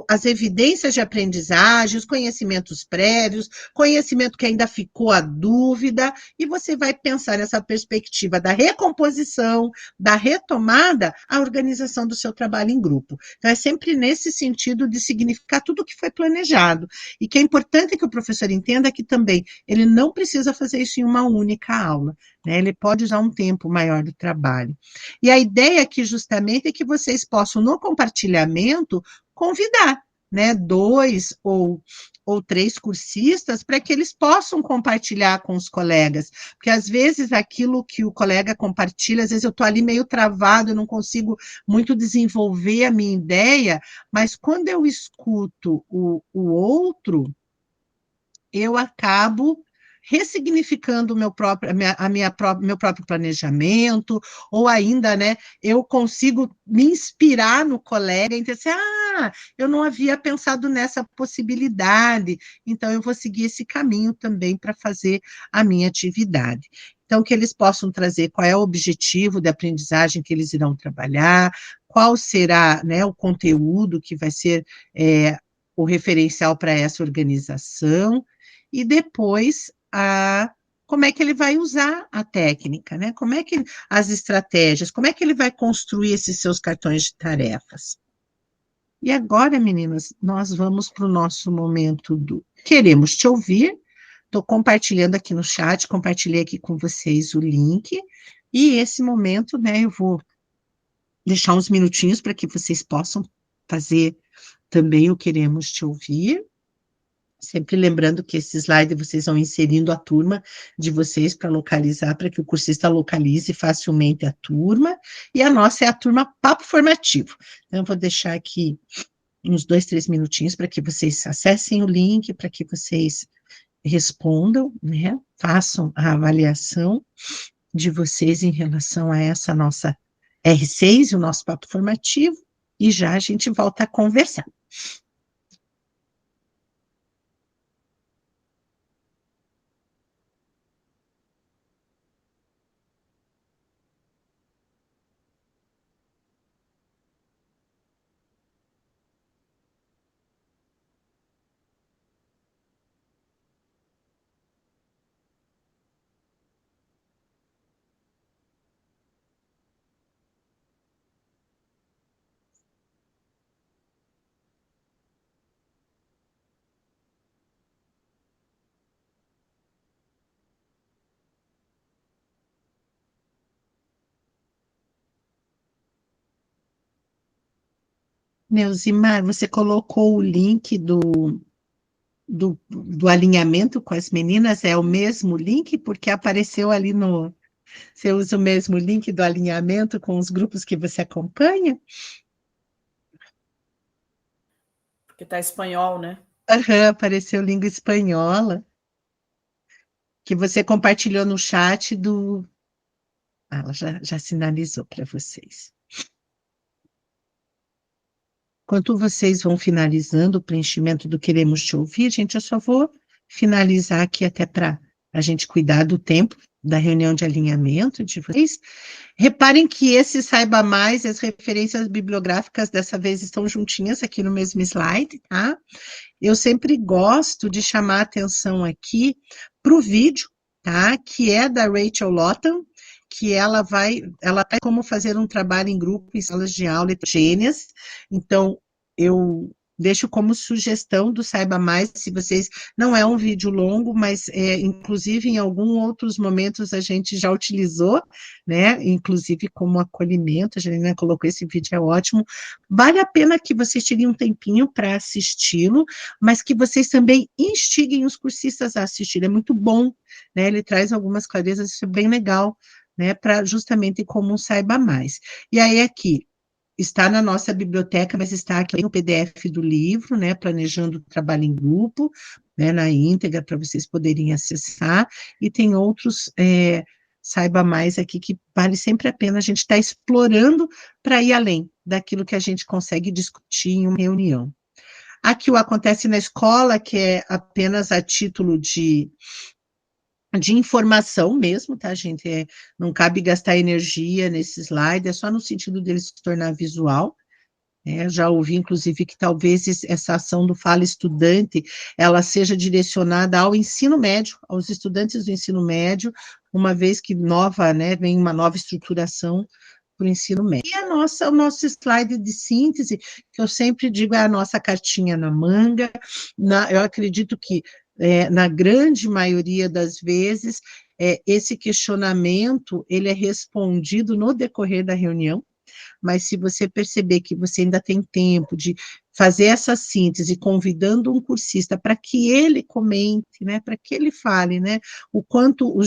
As evidências de aprendizagem, os conhecimentos prévios, conhecimento que ainda ficou a dúvida, e você vai pensar nessa perspectiva da recomposição, da retomada, a organização do seu trabalho em grupo. Então, é sempre nesse sentido de significar tudo o que foi planejado. E que é importante que o professor entenda que também ele não precisa fazer isso em uma única aula, né? Ele pode usar um tempo maior do trabalho. E a ideia aqui justamente é que vocês possam, no compartilhamento, convidar, né, 2 ou 3 cursistas para que eles possam compartilhar com os colegas, porque às vezes aquilo que o colega compartilha, às vezes eu estou ali meio travado, eu não consigo muito desenvolver a minha ideia, mas quando eu escuto o outro, eu acabo ressignificando o meu próprio, meu próprio planejamento, ou ainda, né, eu consigo me inspirar no colega e dizer, eu não havia pensado nessa possibilidade, então eu vou seguir esse caminho também para fazer a minha atividade. Então, que eles possam trazer qual é o objetivo de aprendizagem que eles irão trabalhar, qual será, né, o conteúdo que vai ser o referencial para essa organização, e depois como é que ele vai usar a técnica, né? Como é que as estratégias, como é que ele vai construir esses seus cartões de tarefas. E agora, meninas, nós vamos para o nosso momento do Queremos Te Ouvir. Estou compartilhando aqui no chat, compartilhei aqui com vocês o link, e esse momento, né, eu vou deixar uns minutinhos para que vocês possam fazer também o Queremos Te Ouvir. Sempre lembrando que esse slide vocês vão inserindo a turma de vocês para localizar, para que o cursista localize facilmente a turma, e a nossa é a turma Papo Formativo. Então, eu vou deixar aqui uns 2, 3 minutinhos para que vocês acessem o link, para que vocês respondam, né? Façam a avaliação de vocês em relação a essa nossa R6, o nosso papo formativo, e já a gente volta a conversar. Neuzimar, você colocou o link do alinhamento com as meninas, é o mesmo link? Porque apareceu ali no... Você usa o mesmo link do alinhamento com os grupos que você acompanha? Porque está espanhol, né? Aham, apareceu língua espanhola, que você compartilhou no chat do... Ah, ela já sinalizou para vocês. Enquanto vocês vão finalizando o preenchimento do Queremos Te Ouvir, gente, eu só vou finalizar aqui até para a gente cuidar do tempo da reunião de alinhamento de vocês. Reparem que esse Saiba Mais e as referências bibliográficas dessa vez estão juntinhas aqui no mesmo slide, tá? Eu sempre gosto de chamar a atenção aqui para o vídeo, tá? Que é da Rachel Lawton, que ela vai como fazer um trabalho em grupo em salas de aula heterogêneas. Então, eu deixo como sugestão do Saiba Mais, se vocês... Não é um vídeo longo, mas, inclusive, em alguns outros momentos a gente já utilizou, né? Inclusive como acolhimento, a Janina colocou esse vídeo, é ótimo. Vale a pena que vocês tirem um tempinho para assisti-lo, mas que vocês também instiguem os cursistas a assistir. É muito bom, né? Ele traz algumas clarezas, isso é bem legal, né? Para justamente como um Saiba Mais. E aí aqui, está na nossa biblioteca, mas está aqui no PDF do livro, né, planejando o trabalho em grupo, né, na íntegra, para vocês poderem acessar, e tem outros Saiba Mais aqui que vale sempre a pena a gente estar explorando para ir além daquilo que a gente consegue discutir em uma reunião. Aqui o Acontece na Escola, que é apenas a título de informação mesmo, tá, gente? Não cabe gastar energia nesse slide, é só no sentido dele se tornar visual. Já ouvi, inclusive, que talvez essa ação do Fala Estudante, ela seja direcionada ao ensino médio, aos estudantes do ensino médio, uma vez que vem uma nova estruturação para o ensino médio. E o nosso slide de síntese, que eu sempre digo, é a nossa cartinha na manga. Eu acredito que na grande maioria das vezes, esse questionamento, ele é respondido no decorrer da reunião, mas se você perceber que você ainda tem tempo de fazer essa síntese, convidando um cursista para que ele comente, né, para que ele fale, né, o quanto o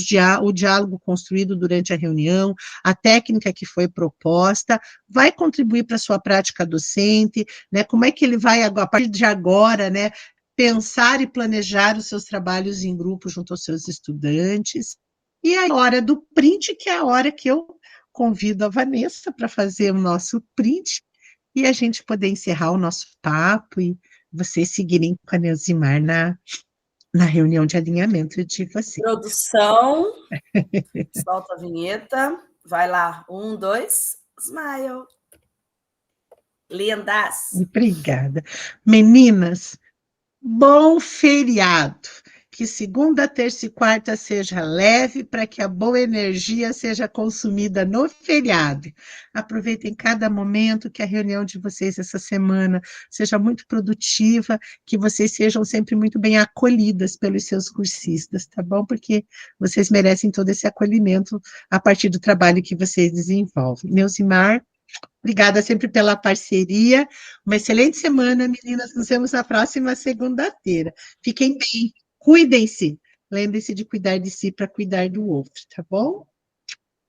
diálogo construído durante a reunião, a técnica que foi proposta, vai contribuir para a sua prática docente, né, como é que ele vai, a partir de agora, né, pensar e planejar os seus trabalhos em grupo junto aos seus estudantes. E a hora do print, que é a hora que eu convido a Vanessa para fazer o nosso print e a gente poder encerrar o nosso papo e vocês seguirem com a Neuzimar na reunião de alinhamento de vocês. Produção, solta a vinheta, vai lá, 1, 2, smile. Lindas. Obrigada. Meninas, bom feriado. Que segunda, terça e quarta seja leve, para que a boa energia seja consumida no feriado. Aproveitem cada momento, que a reunião de vocês essa semana seja muito produtiva, que vocês sejam sempre muito bem acolhidas pelos seus cursistas, tá bom? Porque vocês merecem todo esse acolhimento a partir do trabalho que vocês desenvolvem. Neuzimar, obrigada sempre pela parceria. Uma excelente semana, meninas. Nos vemos na próxima segunda-feira. Fiquem bem. Cuidem-se, lembrem-se de cuidar de si para cuidar do outro, tá bom?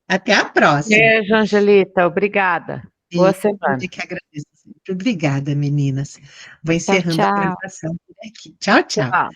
Até a próxima. Beijo, Angelita, obrigada. Boa semana. Eu que agradeço. Muito obrigada, meninas. Vou encerrando a tchau. gravação por aqui. Tchau, tchau. Tchau.